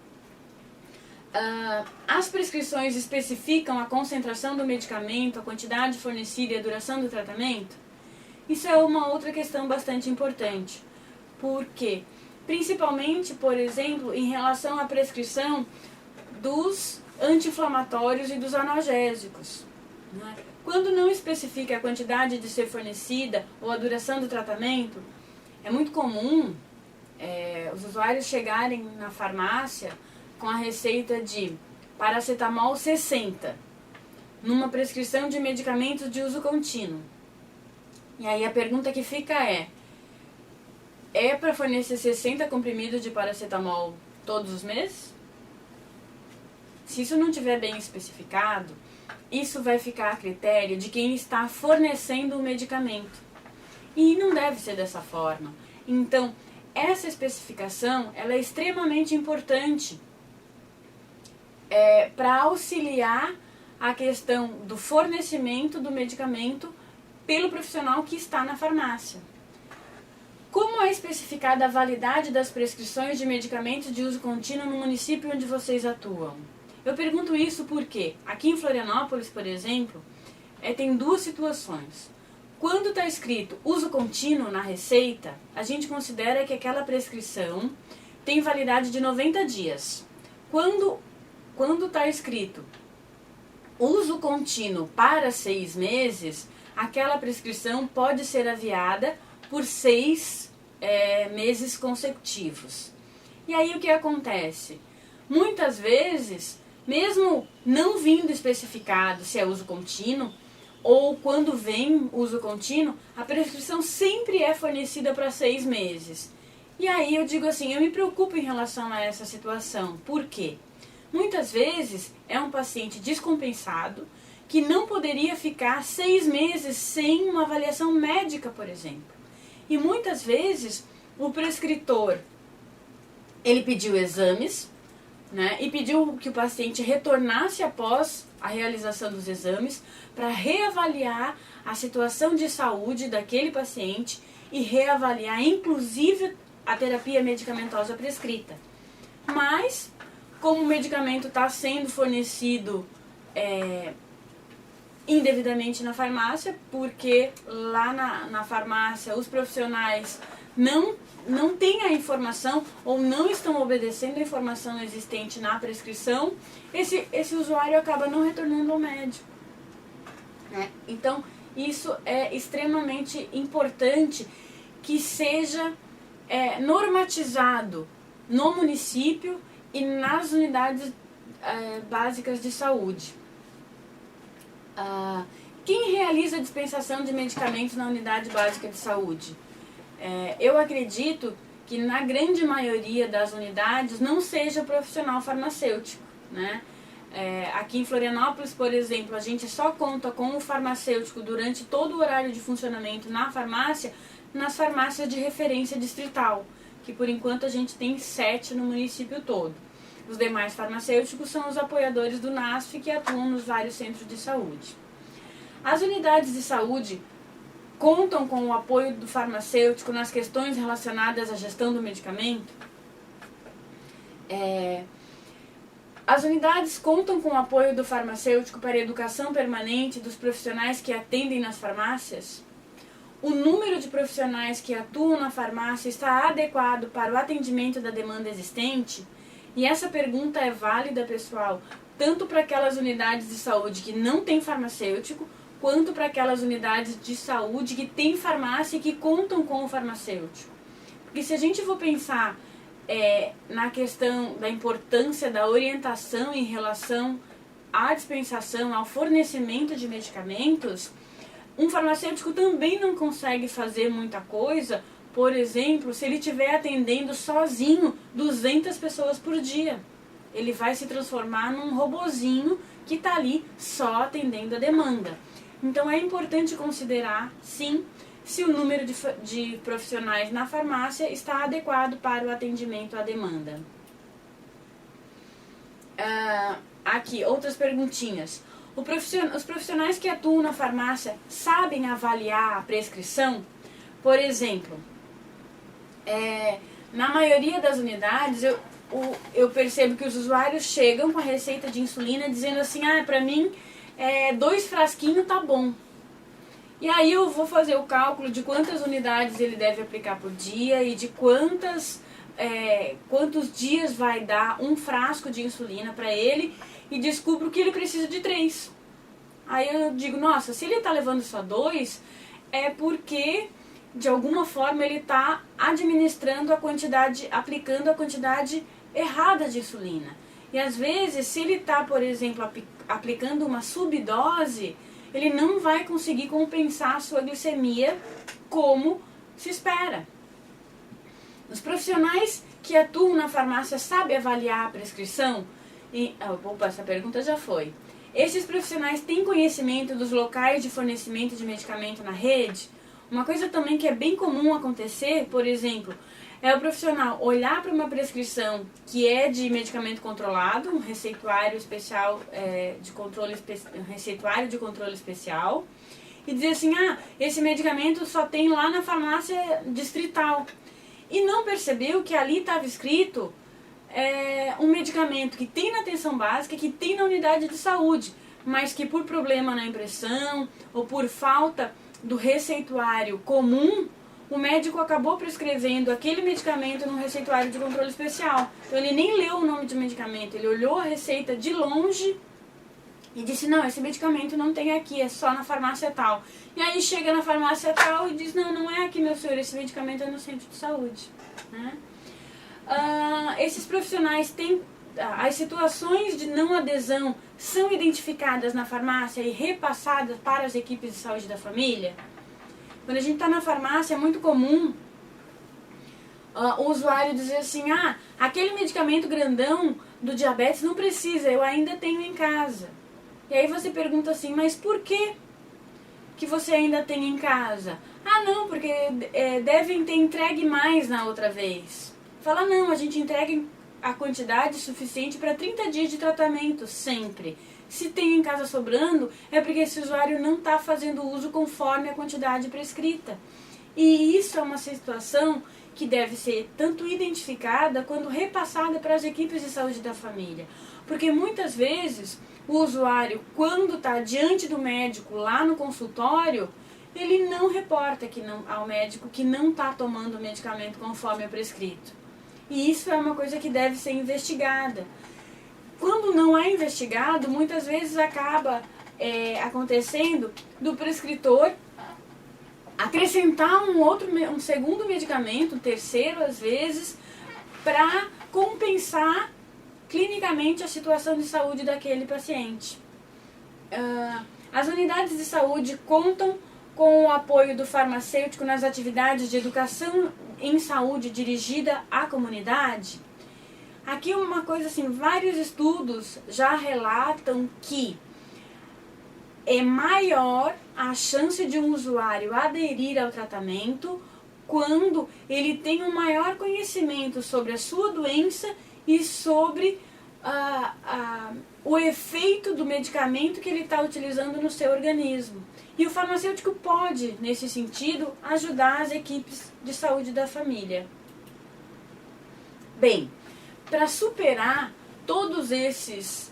Speaker 1: As prescrições especificam a concentração do medicamento, a quantidade fornecida e a duração do tratamento? Isso é uma outra questão bastante importante. Por quê? Principalmente, por exemplo, em relação à prescrição dos anti-inflamatórios e dos analgésicos, né? Quando não especifica a quantidade de ser fornecida ou a duração do tratamento, é muito comum os usuários chegarem na farmácia com a receita de paracetamol 60, numa prescrição de medicamentos de uso contínuo. E aí a pergunta que fica é para fornecer 60 comprimidos de paracetamol todos os meses? Se isso não tiver bem especificado, isso vai ficar a critério de quem está fornecendo o medicamento. E não deve ser dessa forma. Então, essa especificação ela é extremamente importante para auxiliar a questão do fornecimento do medicamento pelo profissional que está na farmácia. Como é especificada a validade das prescrições de medicamentos de uso contínuo no município onde vocês atuam? Eu pergunto isso porque aqui em Florianópolis, por exemplo, tem duas situações. Quando está escrito uso contínuo na receita, a gente considera que aquela prescrição tem validade de 90 dias. Quando está escrito uso contínuo para 6 meses, aquela prescrição pode ser aviada por 6 meses consecutivos. E aí o que acontece? Muitas vezes, mesmo não vindo especificado se é uso contínuo, ou quando vem uso contínuo, a prescrição sempre é fornecida para 6 meses. E aí eu digo assim, eu me preocupo em relação a essa situação. Por quê? Muitas vezes é um paciente descompensado que não poderia ficar 6 meses sem uma avaliação médica, por exemplo. E muitas vezes o prescritor, ele pediu exames, né, e pediu que o paciente retornasse após a realização dos exames para reavaliar a situação de saúde daquele paciente e reavaliar inclusive a terapia medicamentosa prescrita. Mas, como o medicamento está sendo fornecido indevidamente na farmácia, porque lá na farmácia os profissionais não têm a informação ou não estão obedecendo a informação existente na prescrição, esse usuário acaba não retornando ao médico, né? Então, isso é extremamente importante que seja normatizado no município e nas unidades básicas de saúde. Quem realiza a dispensação de medicamentos na unidade básica de saúde? Eu acredito que na grande maioria das unidades não seja profissional farmacêutico, né? Aqui em Florianópolis, por exemplo, a gente só conta com o farmacêutico durante todo o horário de funcionamento na farmácia, nas farmácias de referência distrital, que por enquanto a gente tem 7 no município todo. Os demais farmacêuticos são os apoiadores do NASF que atuam nos vários centros de saúde. As unidades de saúde contam com o apoio do farmacêutico nas questões relacionadas à gestão do medicamento? As unidades contam com o apoio do farmacêutico para a educação permanente dos profissionais que atendem nas farmácias? o número de profissionais que atuam na farmácia está adequado para o atendimento da demanda existente? E essa pergunta é válida, pessoal, tanto para aquelas unidades de saúde que não têm farmacêutico, quanto para aquelas unidades de saúde que têm farmácia e que contam com o farmacêutico. Porque se a gente for pensar na questão da importância da orientação em relação à dispensação, ao fornecimento de medicamentos, um farmacêutico também não consegue fazer muita coisa, por exemplo, se ele estiver atendendo sozinho 200 pessoas por dia. Ele vai se transformar num robozinho que está ali só atendendo a demanda. Então é importante considerar, sim, se o número de profissionais na farmácia está adequado para o atendimento à demanda. Aqui, outras perguntinhas. Os profissionais que atuam na farmácia sabem avaliar a prescrição? Por exemplo, na maioria das unidades, eu percebo que os usuários chegam com a receita de insulina dizendo assim, para mim, 2 frasquinhos tá bom. E aí eu vou fazer o cálculo de quantas unidades ele deve aplicar por dia e de quantos dias vai dar um frasco de insulina para ele, e descubro que ele precisa de 3. Aí eu digo, nossa, se ele está levando só 2, é porque de alguma forma ele está administrando aplicando a quantidade errada de insulina. E às vezes, se ele está, por exemplo, aplicando uma subdose, ele não vai conseguir compensar a sua glicemia como se espera. Os profissionais que atuam na farmácia sabem avaliar a prescrição? Essa pergunta já foi. Esses profissionais têm conhecimento dos locais de fornecimento de medicamento na rede? Uma coisa também que é bem comum acontecer, por exemplo, é o profissional olhar para uma prescrição que é de medicamento controlado, um receituário especial receituário de controle especial, e dizer assim, esse medicamento só tem lá na farmácia distrital. E não percebeu que ali estava escrito um medicamento que tem na atenção básica, que tem na unidade de saúde, mas que por problema na impressão ou por falta do receituário comum, o médico acabou prescrevendo aquele medicamento no receituário de controle especial. Então ele nem leu o nome do medicamento, ele olhou a receita de longe e disse, não, esse medicamento não tem aqui, é só na farmácia tal. E aí chega na farmácia tal e diz, não é aqui, meu senhor, esse medicamento é no centro de saúde. Né? Esses profissionais têm... As situações de não adesão são identificadas na farmácia e repassadas para as equipes de saúde da família? Quando a gente está na farmácia, é muito comum o usuário dizer assim, aquele medicamento grandão do diabetes não precisa, eu ainda tenho em casa. E aí você pergunta assim, mas por que você ainda tem em casa? Não, porque devem ter entregue mais na outra vez. Fala, não, a gente entrega a quantidade suficiente para 30 dias de tratamento, sempre. Se tem em casa sobrando, é porque esse usuário não está fazendo uso conforme a quantidade prescrita. E isso é uma situação que deve ser tanto identificada quanto repassada para as equipes de saúde da família. Porque muitas vezes o usuário, quando está diante do médico lá no consultório, ele não reporta ao médico que não está tomando o medicamento conforme é prescrito. E isso é uma coisa que deve ser investigada. Quando não é investigado, muitas vezes acaba acontecendo do prescritor acrescentar um segundo medicamento, um terceiro às vezes, para compensar clinicamente a situação de saúde daquele paciente. As unidades de saúde contam com o apoio do farmacêutico nas atividades de educação em saúde dirigida à comunidade? Aqui uma coisa assim, vários estudos já relatam que é maior a chance de um usuário aderir ao tratamento quando ele tem um maior conhecimento sobre a sua doença e sobre o efeito do medicamento que ele está utilizando no seu organismo. E o farmacêutico pode, nesse sentido, ajudar as equipes de saúde da família. Bem, para superar todos esses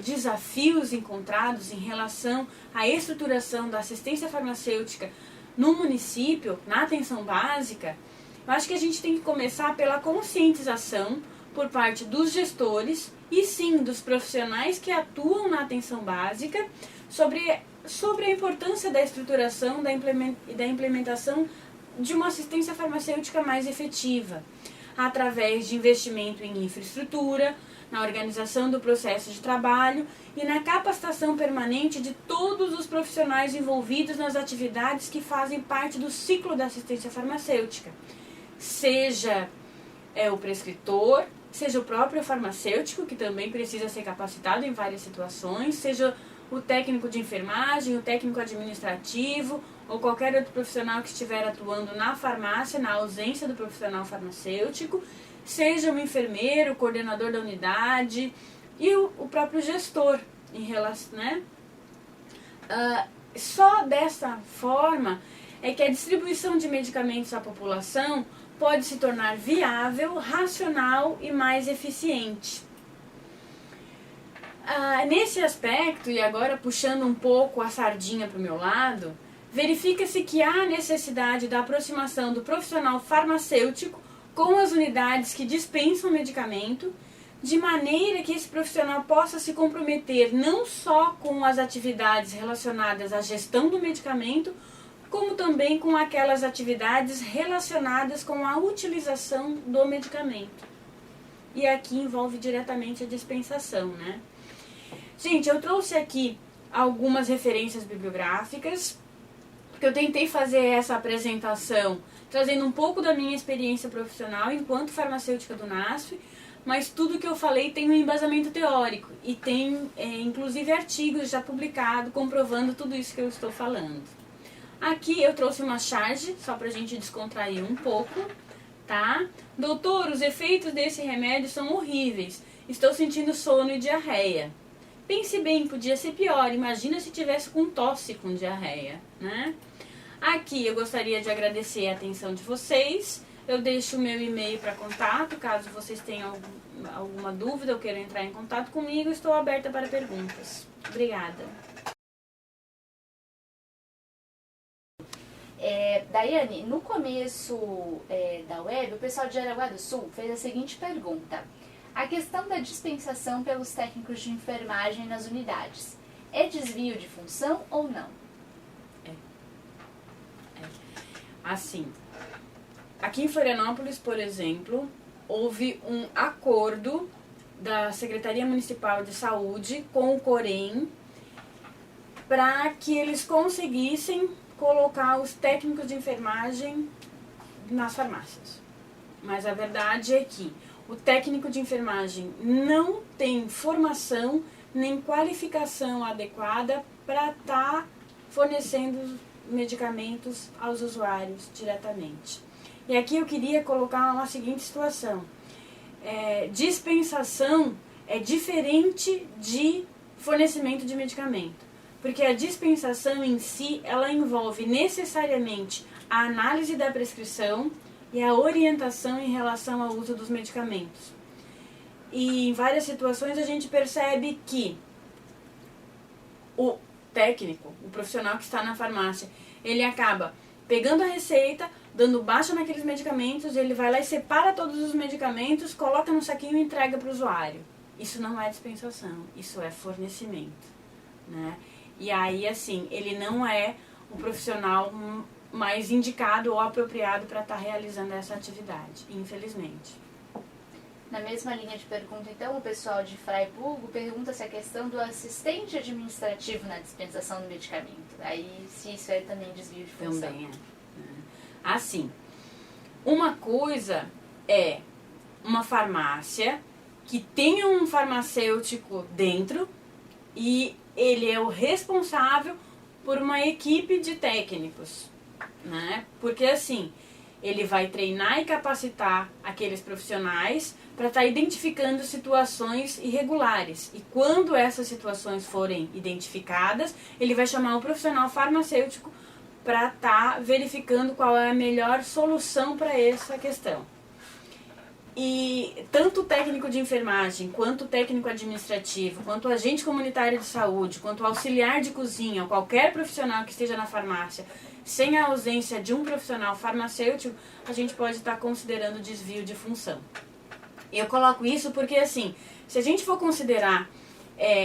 Speaker 1: desafios encontrados em relação à estruturação da assistência farmacêutica no município, na atenção básica, eu acho que a gente tem que começar pela conscientização por parte dos gestores e sim dos profissionais que atuam na atenção básica sobre a importância da estruturação e da implementação de uma assistência farmacêutica mais efetiva, através de investimento em infraestrutura, na organização do processo de trabalho e na capacitação permanente de todos os profissionais envolvidos nas atividades que fazem parte do ciclo da assistência farmacêutica, seja o prescritor, seja o próprio farmacêutico, que também precisa ser capacitado em várias situações, seja o técnico de enfermagem, o técnico administrativo ou qualquer outro profissional que estiver atuando na farmácia, na ausência do profissional farmacêutico, seja o enfermeiro, o coordenador da unidade e o próprio gestor em relação, né? Só dessa forma é que a distribuição de medicamentos à população pode se tornar viável, racional e mais eficiente. Nesse aspecto, e agora puxando um pouco a sardinha para o meu lado, verifica-se que há necessidade da aproximação do profissional farmacêutico com as unidades que dispensam medicamento, de maneira que esse profissional possa se comprometer não só com as atividades relacionadas à gestão do medicamento, como também com aquelas atividades relacionadas com a utilização do medicamento. E aqui envolve diretamente a dispensação, né? Gente, eu trouxe aqui algumas referências bibliográficas, porque eu tentei fazer essa apresentação trazendo um pouco da minha experiência profissional enquanto farmacêutica do NASF, mas tudo que eu falei tem um embasamento teórico e tem inclusive artigos já publicados comprovando tudo isso que eu estou falando. Aqui eu trouxe uma charge, só pra gente descontrair um pouco, tá? Doutor, os efeitos desse remédio são horríveis. Estou sentindo sono e diarreia. Pense bem, podia ser pior. Imagina se tivesse com tosse com diarreia, né? Aqui eu gostaria de agradecer a atenção de vocês. Eu deixo o meu e-mail para contato, caso vocês tenham alguma dúvida ou queiram entrar em contato comigo, estou aberta para perguntas. Obrigada.
Speaker 2: Daiane, no começo da web, o pessoal de Jaraguá do Sul fez a seguinte pergunta. A questão da dispensação pelos técnicos de enfermagem nas unidades, é desvio de função ou não?
Speaker 1: Assim, aqui em Florianópolis, por exemplo, houve um acordo da Secretaria Municipal de Saúde com o Corém para que eles conseguissem colocar os técnicos de enfermagem nas farmácias. Mas a verdade é que o técnico de enfermagem não tem formação nem qualificação adequada para estar fornecendo medicamentos aos usuários diretamente. E aqui eu queria colocar uma seguinte situação. Dispensação é diferente de fornecimento de medicamento, porque a dispensação em si, ela envolve necessariamente a análise da prescrição e a orientação em relação ao uso dos medicamentos. E em várias situações a gente percebe que o técnico, o profissional que está na farmácia, ele acaba pegando a receita, dando baixa naqueles medicamentos, ele vai lá e separa todos os medicamentos, coloca no saquinho e entrega para o usuário. Isso não é dispensação, isso é fornecimento, né? E aí, assim, ele não é o profissional mais indicado ou apropriado para estar realizando essa atividade, infelizmente.
Speaker 2: Na mesma linha de pergunta, então, o pessoal de Fraiburgo pergunta se a questão do assistente administrativo na dispensação do medicamento, aí se isso é também desvio de função.
Speaker 1: Também é. Assim, uma coisa é uma farmácia que tenha um farmacêutico dentro e ele é o responsável por uma equipe de técnicos, né? Porque assim, ele vai treinar e capacitar aqueles profissionais para estar identificando situações irregulares. E quando essas situações forem identificadas, ele vai chamar o profissional farmacêutico para estar verificando qual é a melhor solução para essa questão. E tanto o técnico de enfermagem, quanto o técnico administrativo, quanto o agente comunitário de saúde, quanto o auxiliar de cozinha, ou qualquer profissional que esteja na farmácia, sem a ausência de um profissional farmacêutico, a gente pode estar considerando desvio de função. Eu coloco isso porque, assim, se a gente for considerar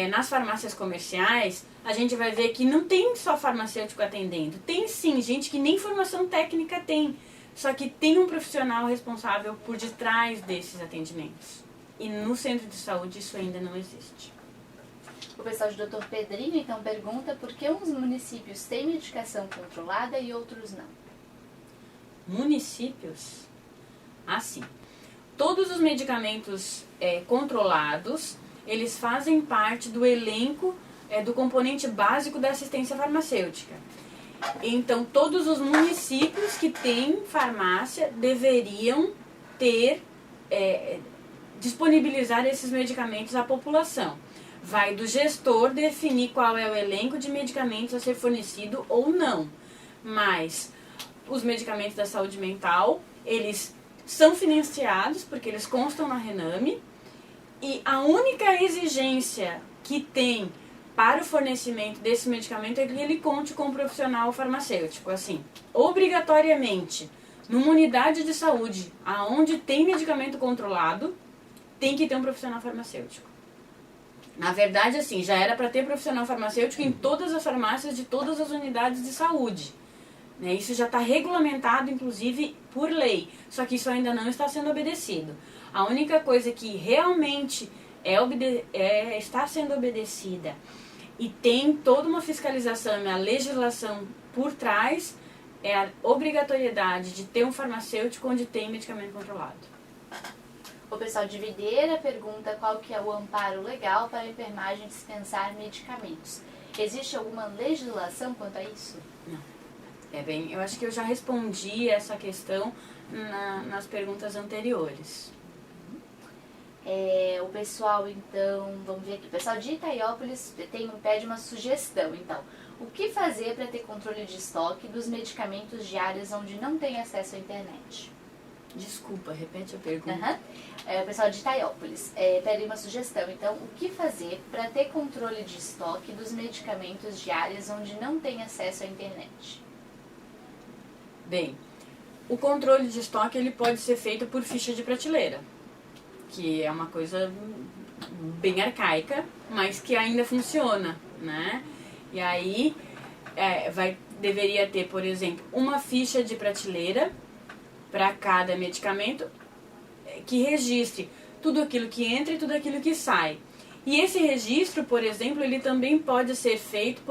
Speaker 1: nas farmácias comerciais, a gente vai ver que não tem só farmacêutico atendendo. Tem sim, gente que nem formação técnica tem, só que tem um profissional responsável por detrás desses atendimentos. E no centro de saúde isso ainda não existe.
Speaker 2: O pessoal de Dr. Pedrinho, então, pergunta por que uns municípios têm medicação controlada e outros não.
Speaker 1: Municípios? Assim, todos os medicamentos controlados, eles fazem parte do elenco do componente básico da assistência farmacêutica. Então, todos os municípios que têm farmácia deveriam disponibilizar esses medicamentos à população. Vai do gestor definir qual é o elenco de medicamentos a ser fornecido ou não. Mas os medicamentos da saúde mental, eles são financiados porque eles constam na Rename, e a única exigência que tem para o fornecimento desse medicamento é que ele conte com um profissional farmacêutico. Assim, obrigatoriamente, numa unidade de saúde aonde tem medicamento controlado, tem que ter um profissional farmacêutico. Na verdade, assim, já era para ter profissional farmacêutico em todas as farmácias de todas as unidades de saúde. Né? Isso já está regulamentado, inclusive, por lei. Só que isso ainda não está sendo obedecido. A única coisa que realmente está sendo obedecida e tem toda uma fiscalização e uma legislação por trás é a obrigatoriedade de ter um farmacêutico onde tem medicamento controlado.
Speaker 2: O pessoal de Videira pergunta qual que é o amparo legal para a enfermagem dispensar medicamentos. Existe alguma legislação quanto a isso?
Speaker 1: Não. Eu acho que eu já respondi essa questão nas perguntas anteriores.
Speaker 2: O pessoal, então, vamos ver aqui. O pessoal de Itaiópolis pede uma sugestão. Então, o que fazer para ter controle de estoque dos medicamentos de áreas onde não tem acesso à internet?
Speaker 1: Desculpa, repete a pergunta.
Speaker 2: O pessoal de Itaiópolis pede uma sugestão. Então, o que fazer para ter controle de estoque dos medicamentos de áreas onde não tem acesso à internet?
Speaker 1: Bem, o controle de estoque ele pode ser feito por ficha de prateleira, que é uma coisa bem arcaica, mas que ainda funciona, né? E aí deveria ter, por exemplo, uma ficha de prateleira para cada medicamento que registre tudo aquilo que entra e tudo aquilo que sai. E esse registro, por exemplo, ele também pode ser feito,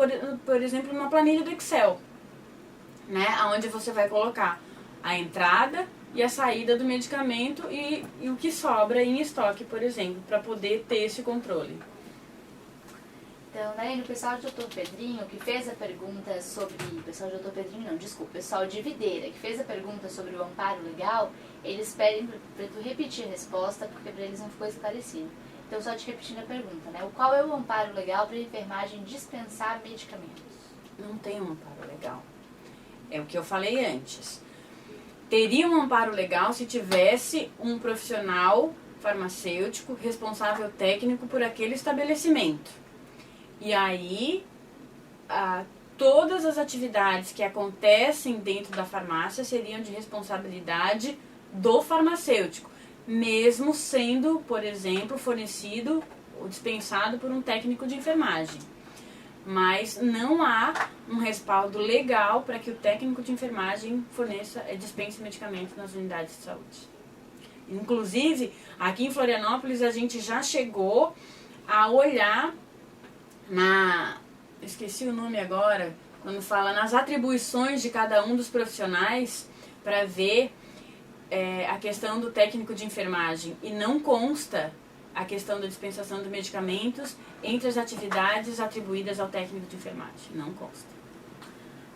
Speaker 1: por exemplo, numa planilha do Excel, né? Onde você vai colocar a entrada e a saída do medicamento e o que sobra em estoque, por exemplo, para poder ter esse controle.
Speaker 2: Então, né, o pessoal de Dr. Pedrinho que fez a pergunta sobre... O pessoal de Dr. Pedrinho não, desculpa. O pessoal de Videira que fez a pergunta sobre o amparo legal, eles pedem para tu repetir a resposta, porque para eles não ficou esclarecido. Então, só te repetindo a pergunta, né? Qual é o amparo legal para a enfermagem dispensar medicamentos?
Speaker 1: Não tem um amparo legal. É o que eu falei antes. Teria um amparo legal se tivesse um profissional farmacêutico responsável técnico por aquele estabelecimento. E aí, todas as atividades que acontecem dentro da farmácia seriam de responsabilidade do farmacêutico, mesmo sendo, por exemplo, fornecido ou dispensado por um técnico de enfermagem. Mas não há um respaldo legal para que o técnico de enfermagem dispense medicamentos nas unidades de saúde. Inclusive, aqui em Florianópolis, a gente já chegou a olhar esqueci o nome agora, quando fala nas atribuições de cada um dos profissionais, para ver a questão do técnico de enfermagem. E não consta a questão da dispensação de medicamentos entre as atividades atribuídas ao técnico de enfermagem. Não consta.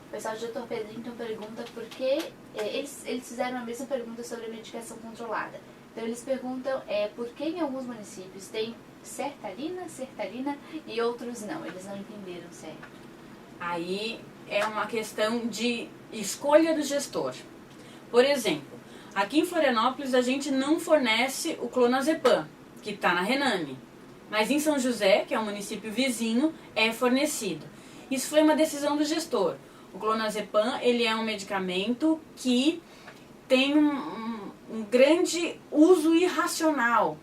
Speaker 2: O pessoal do Dr. Pedrinho então pergunta por que eles fizeram a mesma pergunta sobre a medicação controlada. Então eles perguntam por que em alguns municípios tem sertalina e outros não. Eles não entenderam certo.
Speaker 1: Aí é uma questão de escolha do gestor. Por exemplo, aqui em Florianópolis a gente não fornece o clonazepam, que está na Rename. Mas em São José, que é um município vizinho, é fornecido. Isso foi uma decisão do gestor. O clonazepam, ele é um medicamento que tem um grande uso irracional,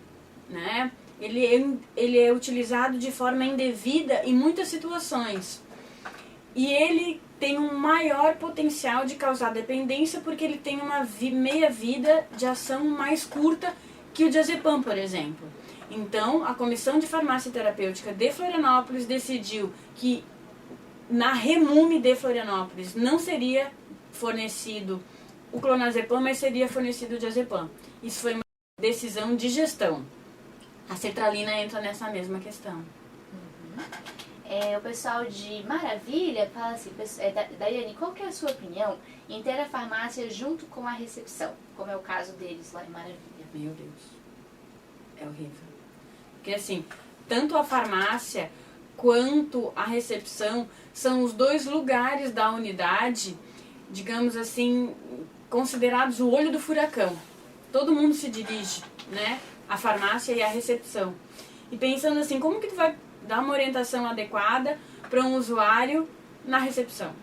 Speaker 1: né? Ele é utilizado de forma indevida em muitas situações. E ele tem um maior potencial de causar dependência porque ele tem uma meia-vida de ação mais curta que o diazepam, por exemplo. Então, a Comissão de Farmácia Terapêutica de Florianópolis decidiu que na Remume de Florianópolis não seria fornecido o clonazepam, mas seria fornecido o diazepam. Isso foi uma decisão de gestão. A sertralina entra nessa mesma questão.
Speaker 2: O pessoal de Maravilha fala assim, Daiane, qual que é a sua opinião em ter a farmácia junto com a recepção, como é o caso deles lá em Maravilha?
Speaker 1: Meu Deus, é horrível. Porque assim, tanto a farmácia quanto a recepção são os dois lugares da unidade, digamos assim, considerados o olho do furacão. Todo mundo se dirige, né? A farmácia e a recepção. E pensando assim, como que tu vai dar uma orientação adequada para um usuário na recepção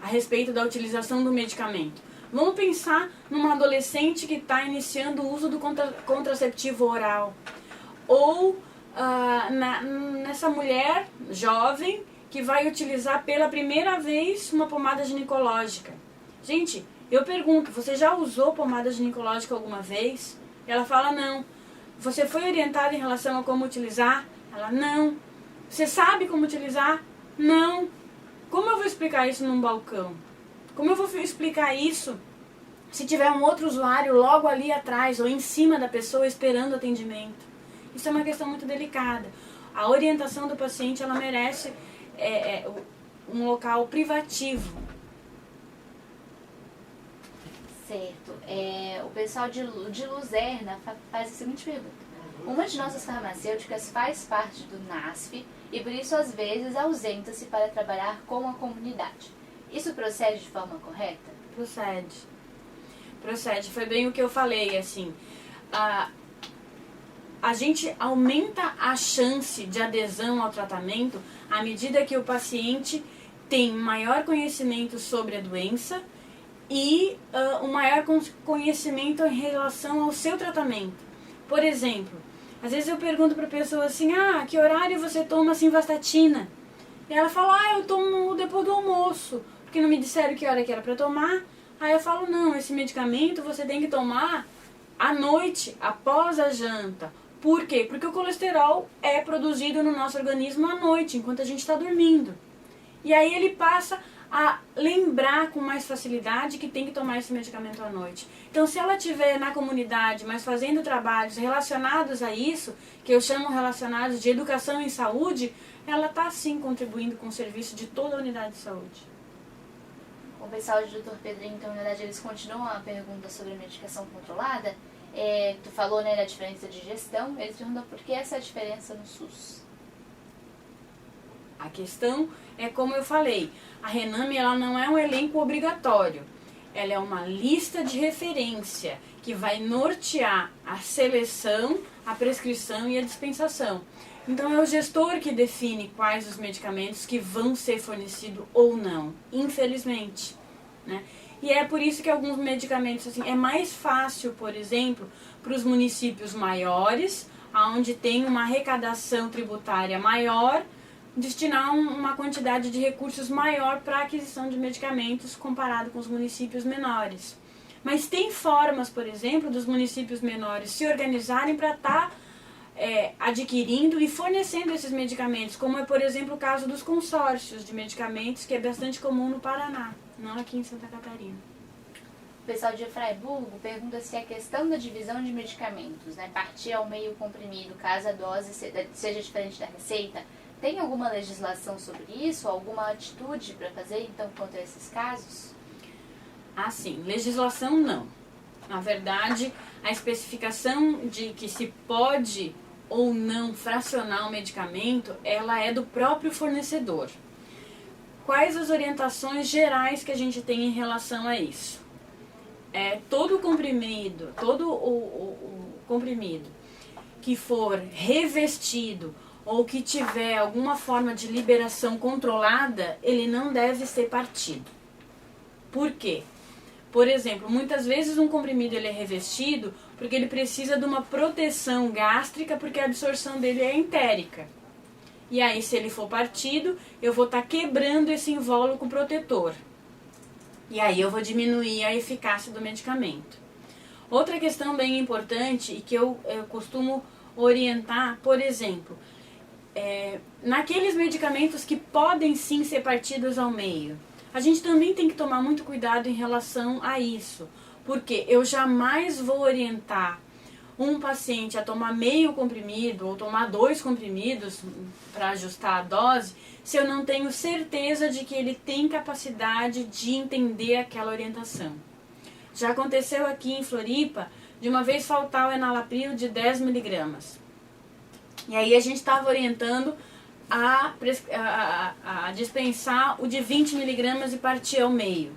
Speaker 1: a respeito da utilização do medicamento? Vamos pensar numa adolescente que está iniciando o uso do contraceptivo oral. Ou nessa mulher jovem que vai utilizar pela primeira vez uma pomada ginecológica. Gente, eu pergunto, você já usou pomada ginecológica alguma vez? Ela fala não. Você foi orientada em relação a como utilizar? Ela não. Você sabe como utilizar? Não. Como eu vou explicar isso num balcão? Como eu vou explicar isso se tiver um outro usuário logo ali atrás ou em cima da pessoa esperando atendimento? Isso é uma questão muito delicada. A orientação do paciente, ela merece um local privativo.
Speaker 2: Certo. O pessoal de Luzerna faz a seguinte pergunta. Uma de nossas farmacêuticas faz parte do NASF e por isso às vezes ausenta-se para trabalhar com a comunidade. Isso procede de forma correta?
Speaker 1: Procede. Foi bem o que eu falei, assim. A gente aumenta a chance de adesão ao tratamento à medida que o paciente tem maior conhecimento sobre a doença e um maior conhecimento em relação ao seu tratamento. Por exemplo, às vezes eu pergunto para a pessoa assim, que horário você toma simvastatina? E ela fala, eu tomo depois do almoço, porque não me disseram que hora que era para tomar. Aí eu falo, não, esse medicamento você tem que tomar à noite, após a janta. Por quê? Porque o colesterol é produzido no nosso organismo à noite, enquanto a gente está dormindo. E aí ele passa a lembrar com mais facilidade que tem que tomar esse medicamento à noite. Então, se ela estiver na comunidade, mas fazendo trabalhos relacionados a isso, que eu chamo relacionados de educação em saúde, ela está sim contribuindo com o serviço de toda a unidade de saúde.
Speaker 2: O pessoal de Dr. Pedrinho, então, na verdade, eles continuam a pergunta sobre a medicação controlada. Tu falou, né, da diferença de gestão. Eles perguntam por que essa diferença no SUS.
Speaker 1: A questão é como eu falei, a Rename ela não é um elenco obrigatório, ela é uma lista de referência que vai nortear a seleção, a prescrição e a dispensação. Então é o gestor que define quais os medicamentos que vão ser fornecidos ou não, infelizmente, né? E é por isso que alguns medicamentos, assim, é mais fácil, por exemplo, para os municípios maiores, onde tem uma arrecadação tributária maior, destinar uma quantidade de recursos maior para a aquisição de medicamentos comparado com os municípios menores. Mas tem formas, por exemplo, dos municípios menores se organizarem para estar adquirindo e fornecendo esses medicamentos, como é, por exemplo, o caso dos consórcios de medicamentos, que é bastante comum no Paraná, não aqui em Santa Catarina.
Speaker 2: O pessoal de Fraiburgo pergunta se a questão da divisão de medicamentos, né, partir ao meio comprimido, caso a dose seja diferente da receita, tem alguma legislação sobre isso? Alguma atitude para fazer, então, quanto a esses casos?
Speaker 1: Sim. Legislação não. Na verdade, a especificação de que se pode ou não fracionar o medicamento, ela é do próprio fornecedor. Quais as orientações gerais que a gente tem em relação a isso? Todo o comprimido que for revestido ou que tiver alguma forma de liberação controlada, ele não deve ser partido. Por quê? Por exemplo, muitas vezes um comprimido ele é revestido porque ele precisa de uma proteção gástrica porque a absorção dele é entérica. E aí, se ele for partido, eu vou estar quebrando esse invólucro protetor. E aí eu vou diminuir a eficácia do medicamento. Outra questão bem importante e que eu costumo orientar, por exemplo, naqueles medicamentos que podem sim ser partidos ao meio. A gente também tem que tomar muito cuidado em relação a isso, porque eu jamais vou orientar um paciente a tomar meio comprimido ou tomar 2 comprimidos para ajustar a dose, se eu não tenho certeza de que ele tem capacidade de entender aquela orientação. Já aconteceu aqui em Floripa, de uma vez faltar o enalapril de 10 miligramas. E aí a gente estava orientando a dispensar o de 20 miligramas e partir ao meio.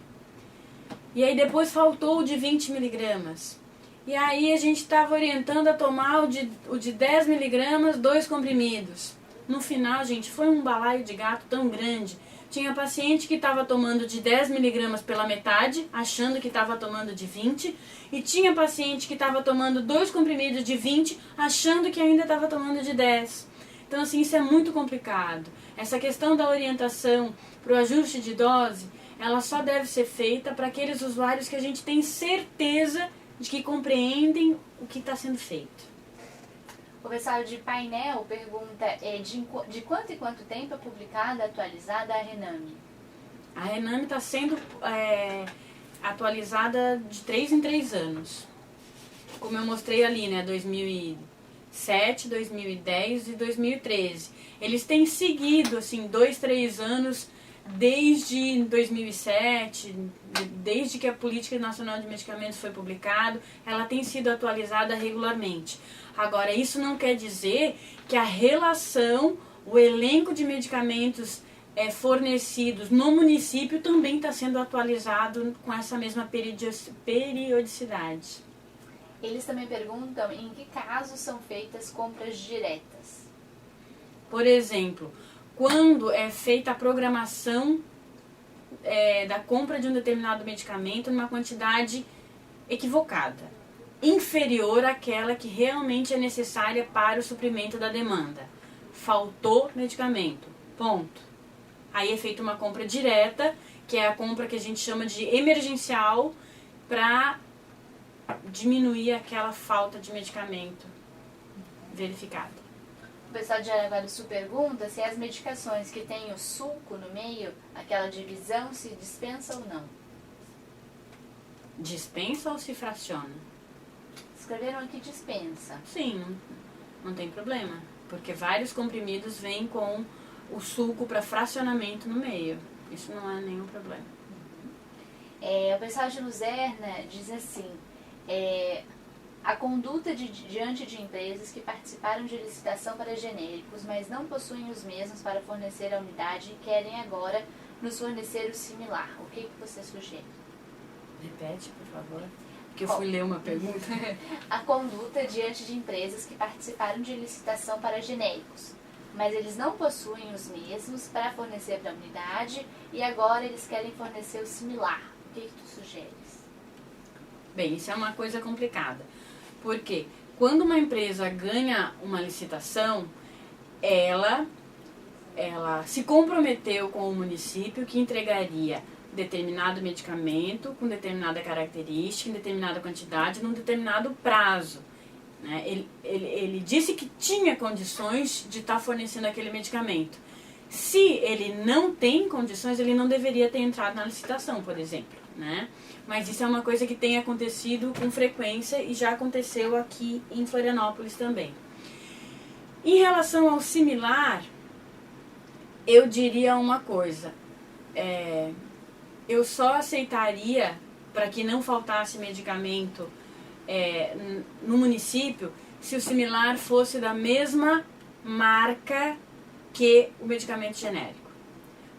Speaker 1: E aí depois faltou o de 20 miligramas. E aí a gente estava orientando a tomar o de 10 miligramas, 2 comprimidos. No final, gente, foi um balaio de gato tão grande. Tinha paciente que estava tomando de 10 miligramas pela metade, achando que estava tomando de 20. E tinha paciente que estava tomando 2 comprimidos de 20, achando que ainda estava tomando de 10. Então, assim, isso é muito complicado. Essa questão da orientação para o ajuste de dose, ela só deve ser feita para aqueles usuários que a gente tem certeza de que compreendem o que está sendo feito.
Speaker 2: O pessoal de painel pergunta de quanto em quanto tempo é publicada, atualizada a Rename?
Speaker 1: A Rename está sendo atualizada de 3 em 3 anos. Como eu mostrei ali, né, 2007, 2010 e 2013. Eles têm seguido, assim, 2, 3 anos desde 2007, desde que a Política Nacional de Medicamentos foi publicada, ela tem sido atualizada regularmente. Agora, isso não quer dizer que a relação, o elenco de medicamentos fornecidos no município também está sendo atualizado com essa mesma periodicidade.
Speaker 2: Eles também perguntam em que casos são feitas compras diretas.
Speaker 1: Por exemplo, quando é feita a programação da compra de um determinado medicamento numa quantidade equivocada, inferior àquela que realmente é necessária para o suprimento da demanda. Faltou medicamento, ponto. Aí é feita uma compra direta, que é a compra que a gente chama de emergencial, para diminuir aquela falta de medicamento verificada.
Speaker 2: O pessoal de Araraquara do Sul pergunta se as medicações que têm o suco no meio, aquela divisão, se dispensa ou não.
Speaker 1: Dispensa ou se fraciona?
Speaker 2: Escreveram aqui dispensa.
Speaker 1: Sim, não tem problema, porque vários comprimidos vêm com o suco para fracionamento no meio. Isso não é nenhum problema.
Speaker 2: O pessoal de Luzerna diz assim, a conduta diante de empresas que participaram de licitação para genéricos, mas não possuem os mesmos para fornecer a unidade e querem agora nos fornecer o similar. O que você sugere?
Speaker 1: Repete, por favor. Porque eu fui ler uma pergunta.
Speaker 2: A conduta diante de empresas que participaram de licitação para genéricos, mas eles não possuem os mesmos para fornecer para a unidade e agora eles querem fornecer o similar. O que tu sugeres?
Speaker 1: Bem, isso é uma coisa complicada. Porque quando uma empresa ganha uma licitação, ela se comprometeu com o município que entregaria determinado medicamento com determinada característica, em determinada quantidade, num determinado prazo. Né? Ele disse que tinha condições de estar fornecendo aquele medicamento. Se ele não tem condições, ele não deveria ter entrado na licitação, por exemplo. Né? Mas isso é uma coisa que tem acontecido com frequência e já aconteceu aqui em Florianópolis também. Em relação ao similar, eu diria uma coisa. Eu só aceitaria, para que não faltasse medicamento no município, se o similar fosse da mesma marca que o medicamento genérico.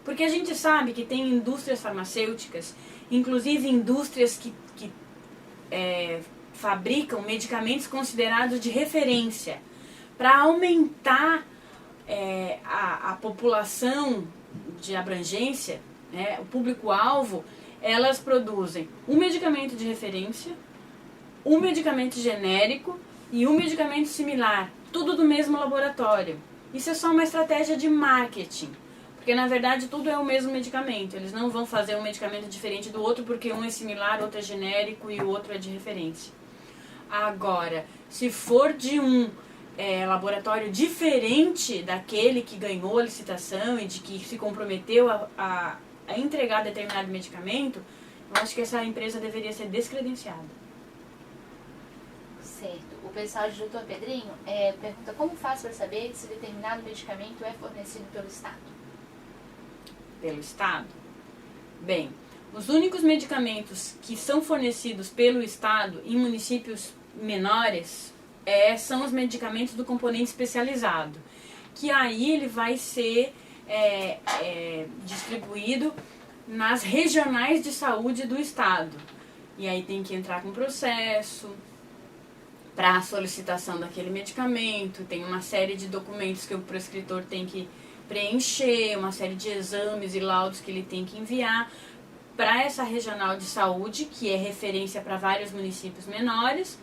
Speaker 1: Porque a gente sabe que tem indústrias farmacêuticas, inclusive indústrias que fabricam medicamentos considerados de referência, para aumentar a população de abrangência, né, o público-alvo, elas produzem um medicamento de referência, um medicamento genérico e um medicamento similar, tudo do mesmo laboratório. Isso é só uma estratégia de marketing, porque na verdade tudo é o mesmo medicamento. Eles não vão fazer um medicamento diferente do outro porque um é similar, outro é genérico e o outro é de referência. Agora, se for de um laboratório diferente daquele que ganhou a licitação e de que se comprometeu a entregar determinado medicamento, eu acho que essa empresa deveria ser descredenciada.
Speaker 2: Certo. O pessoal de Dr. Pedrinho pergunta como faz para saber se determinado medicamento é fornecido pelo Estado?
Speaker 1: Pelo Estado? Bem, os únicos medicamentos que são fornecidos pelo Estado em municípios menores são os medicamentos do componente especializado, que aí ele vai ser distribuído nas regionais de saúde do Estado. E aí tem que entrar com processo para a solicitação daquele medicamento, tem uma série de documentos que o prescritor tem que preencher, uma série de exames e laudos que ele tem que enviar para essa regional de saúde, que é referência para vários municípios menores,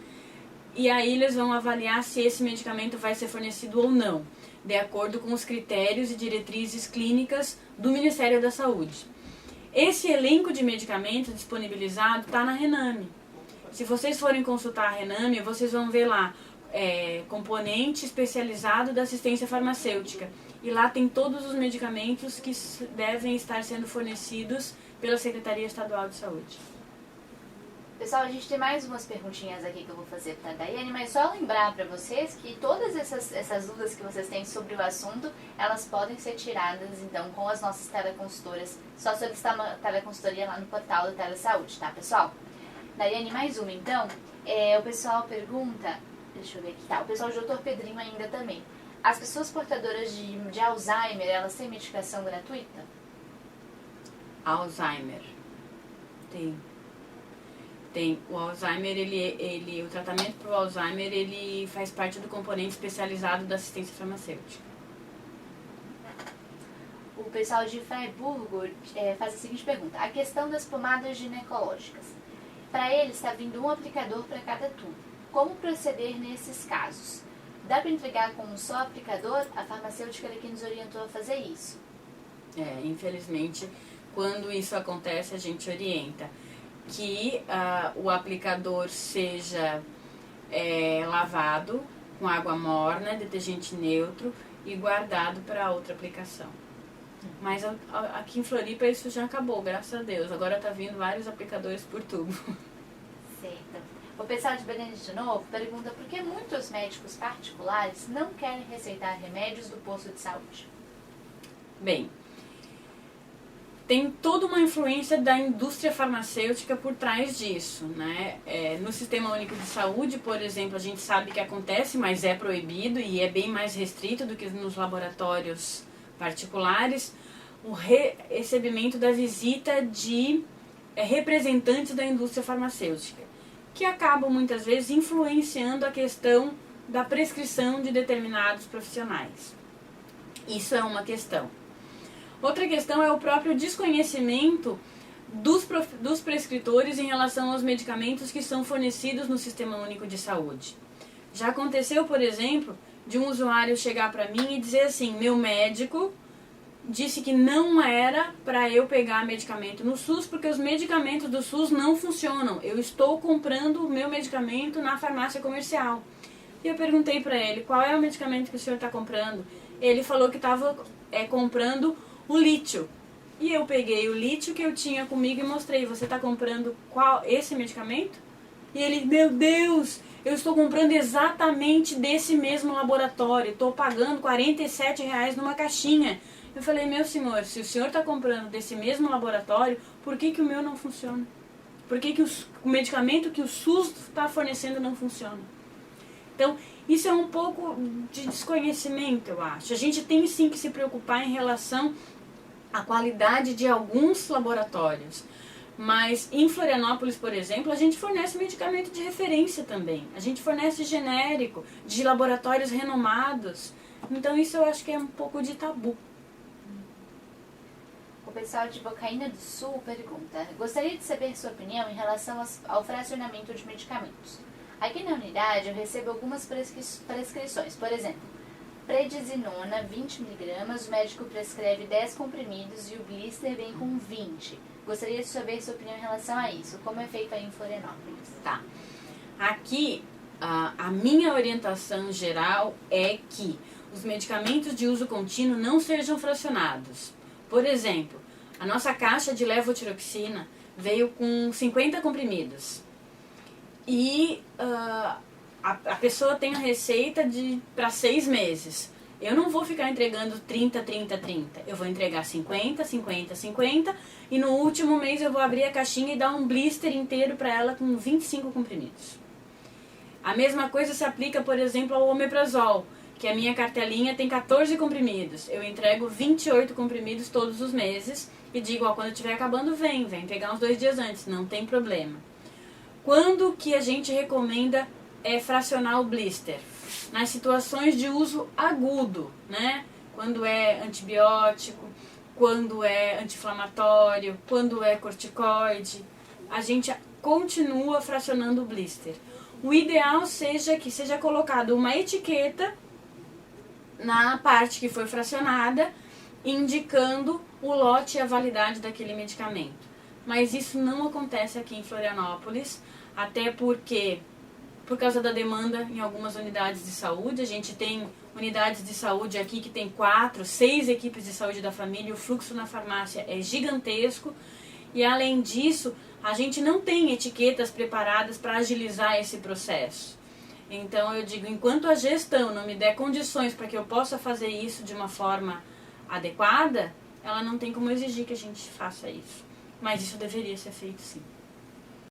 Speaker 1: e aí eles vão avaliar se esse medicamento vai ser fornecido ou não, de acordo com os critérios e diretrizes clínicas do Ministério da Saúde. Esse elenco de medicamentos disponibilizado está na Rename. Se vocês forem consultar a Rename, vocês vão ver lá componente especializado da assistência farmacêutica. E lá tem todos os medicamentos que devem estar sendo fornecidos pela Secretaria Estadual de Saúde.
Speaker 2: Pessoal, a gente tem mais umas perguntinhas aqui que eu vou fazer para a Daiane, mas só lembrar para vocês que todas essas dúvidas que vocês têm sobre o assunto, elas podem ser tiradas, então, com as nossas teleconsultoras. Só solicitar uma teleconsultoria lá no portal da Telesaúde, tá, pessoal? Daiane, mais uma, então. O pessoal pergunta, deixa eu ver aqui, tá, o pessoal do Dr. Pedrinho ainda também. As pessoas portadoras de Alzheimer, elas têm medicação gratuita?
Speaker 1: Alzheimer. Tem. O Alzheimer, o tratamento para o Alzheimer, ele faz parte do componente especializado da assistência farmacêutica.
Speaker 2: O pessoal de Freiburgo faz a seguinte pergunta. A questão das pomadas ginecológicas. Para eles está vindo um aplicador para cada tubo. Como proceder nesses casos? Dá para entregar com um só aplicador? A farmacêutica que nos orientou a fazer isso.
Speaker 1: Infelizmente, quando isso acontece, a gente orienta que o aplicador seja lavado com água morna, detergente neutro e guardado para outra aplicação. Mas aqui em Floripa isso já acabou, graças a Deus. Agora está vindo vários aplicadores por tubo.
Speaker 2: Certo. O pessoal de Belém de Novo pergunta por que muitos médicos particulares não querem receitar remédios do posto de saúde.
Speaker 1: Bem, tem toda uma influência da indústria farmacêutica por trás disso, né? No Sistema Único de Saúde, por exemplo, a gente sabe que acontece, mas é proibido e é bem mais restrito do que nos laboratórios particulares, o recebimento da visita de representantes da indústria farmacêutica, que acabam muitas vezes influenciando a questão da prescrição de determinados profissionais. Isso é uma questão. Outra questão é o próprio desconhecimento dos prescritores em relação aos medicamentos que são fornecidos no Sistema Único de Saúde. Já aconteceu, por exemplo, de um usuário chegar para mim e dizer assim, meu médico disse que não era para eu pegar medicamento no SUS porque os medicamentos do SUS não funcionam. Eu estou comprando o meu medicamento na farmácia comercial. E eu perguntei para ele, qual é o medicamento que o senhor está comprando? Ele falou que estava comprando o lítio. E eu peguei o lítio que eu tinha comigo e mostrei, você está comprando esse medicamento? E ele, meu Deus, eu estou comprando exatamente desse mesmo laboratório, estou pagando R$47 numa caixinha. Eu falei, meu senhor, se o senhor está comprando desse mesmo laboratório, por que o meu não funciona? Por que o medicamento que o SUS está fornecendo não funciona? Então, isso é um pouco de desconhecimento, eu acho. A gente tem sim que se preocupar em relação à qualidade de alguns laboratórios. Mas em Florianópolis, por exemplo, a gente fornece medicamento de referência também. A gente fornece genérico, de laboratórios renomados. Então isso eu acho que é um pouco de tabu.
Speaker 2: O pessoal de Bocaina do Sul pergunta: gostaria de saber sua opinião em relação ao fracionamento de medicamentos. Aqui na unidade eu recebo algumas prescrições, por exemplo, prednisolona 20mg, o médico prescreve 10 comprimidos e o blister vem com 20. Gostaria de saber sua opinião em relação a isso, como é feito aí em Florianópolis.
Speaker 1: Tá. Aqui, a minha orientação geral é que os medicamentos de uso contínuo não sejam fracionados. Por exemplo, a nossa caixa de levotiroxina veio com 50 comprimidos. E a pessoa tem a receita para 6 meses. Eu não vou ficar entregando 30, 30, 30. Eu vou entregar 50, 50, 50. E no último mês eu vou abrir a caixinha e dar um blister inteiro para ela com 25 comprimidos. A mesma coisa se aplica, por exemplo, ao omeprazol, que a minha cartelinha tem 14 comprimidos. Eu entrego 28 comprimidos todos os meses e digo, quando estiver acabando, vem pegar uns 2 dias antes, não tem problema. Quando que a gente recomenda fracionar o blister? Nas situações de uso agudo, né? Quando é antibiótico, quando é anti-inflamatório, quando é corticoide, a gente continua fracionando o blister. O ideal seja que seja colocado uma etiqueta na parte que foi fracionada, indicando o lote e a validade daquele medicamento. Mas isso não acontece aqui em Florianópolis, até porque, por causa da demanda em algumas unidades de saúde, a gente tem unidades de saúde aqui que tem 4, 6 equipes de saúde da família, o fluxo na farmácia é gigantesco, e além disso, a gente não tem etiquetas preparadas para agilizar esse processo. Então eu digo, enquanto a gestão não me der condições para que eu possa fazer isso de uma forma adequada, ela não tem como exigir que a gente faça isso. Mas isso deveria ser feito sim.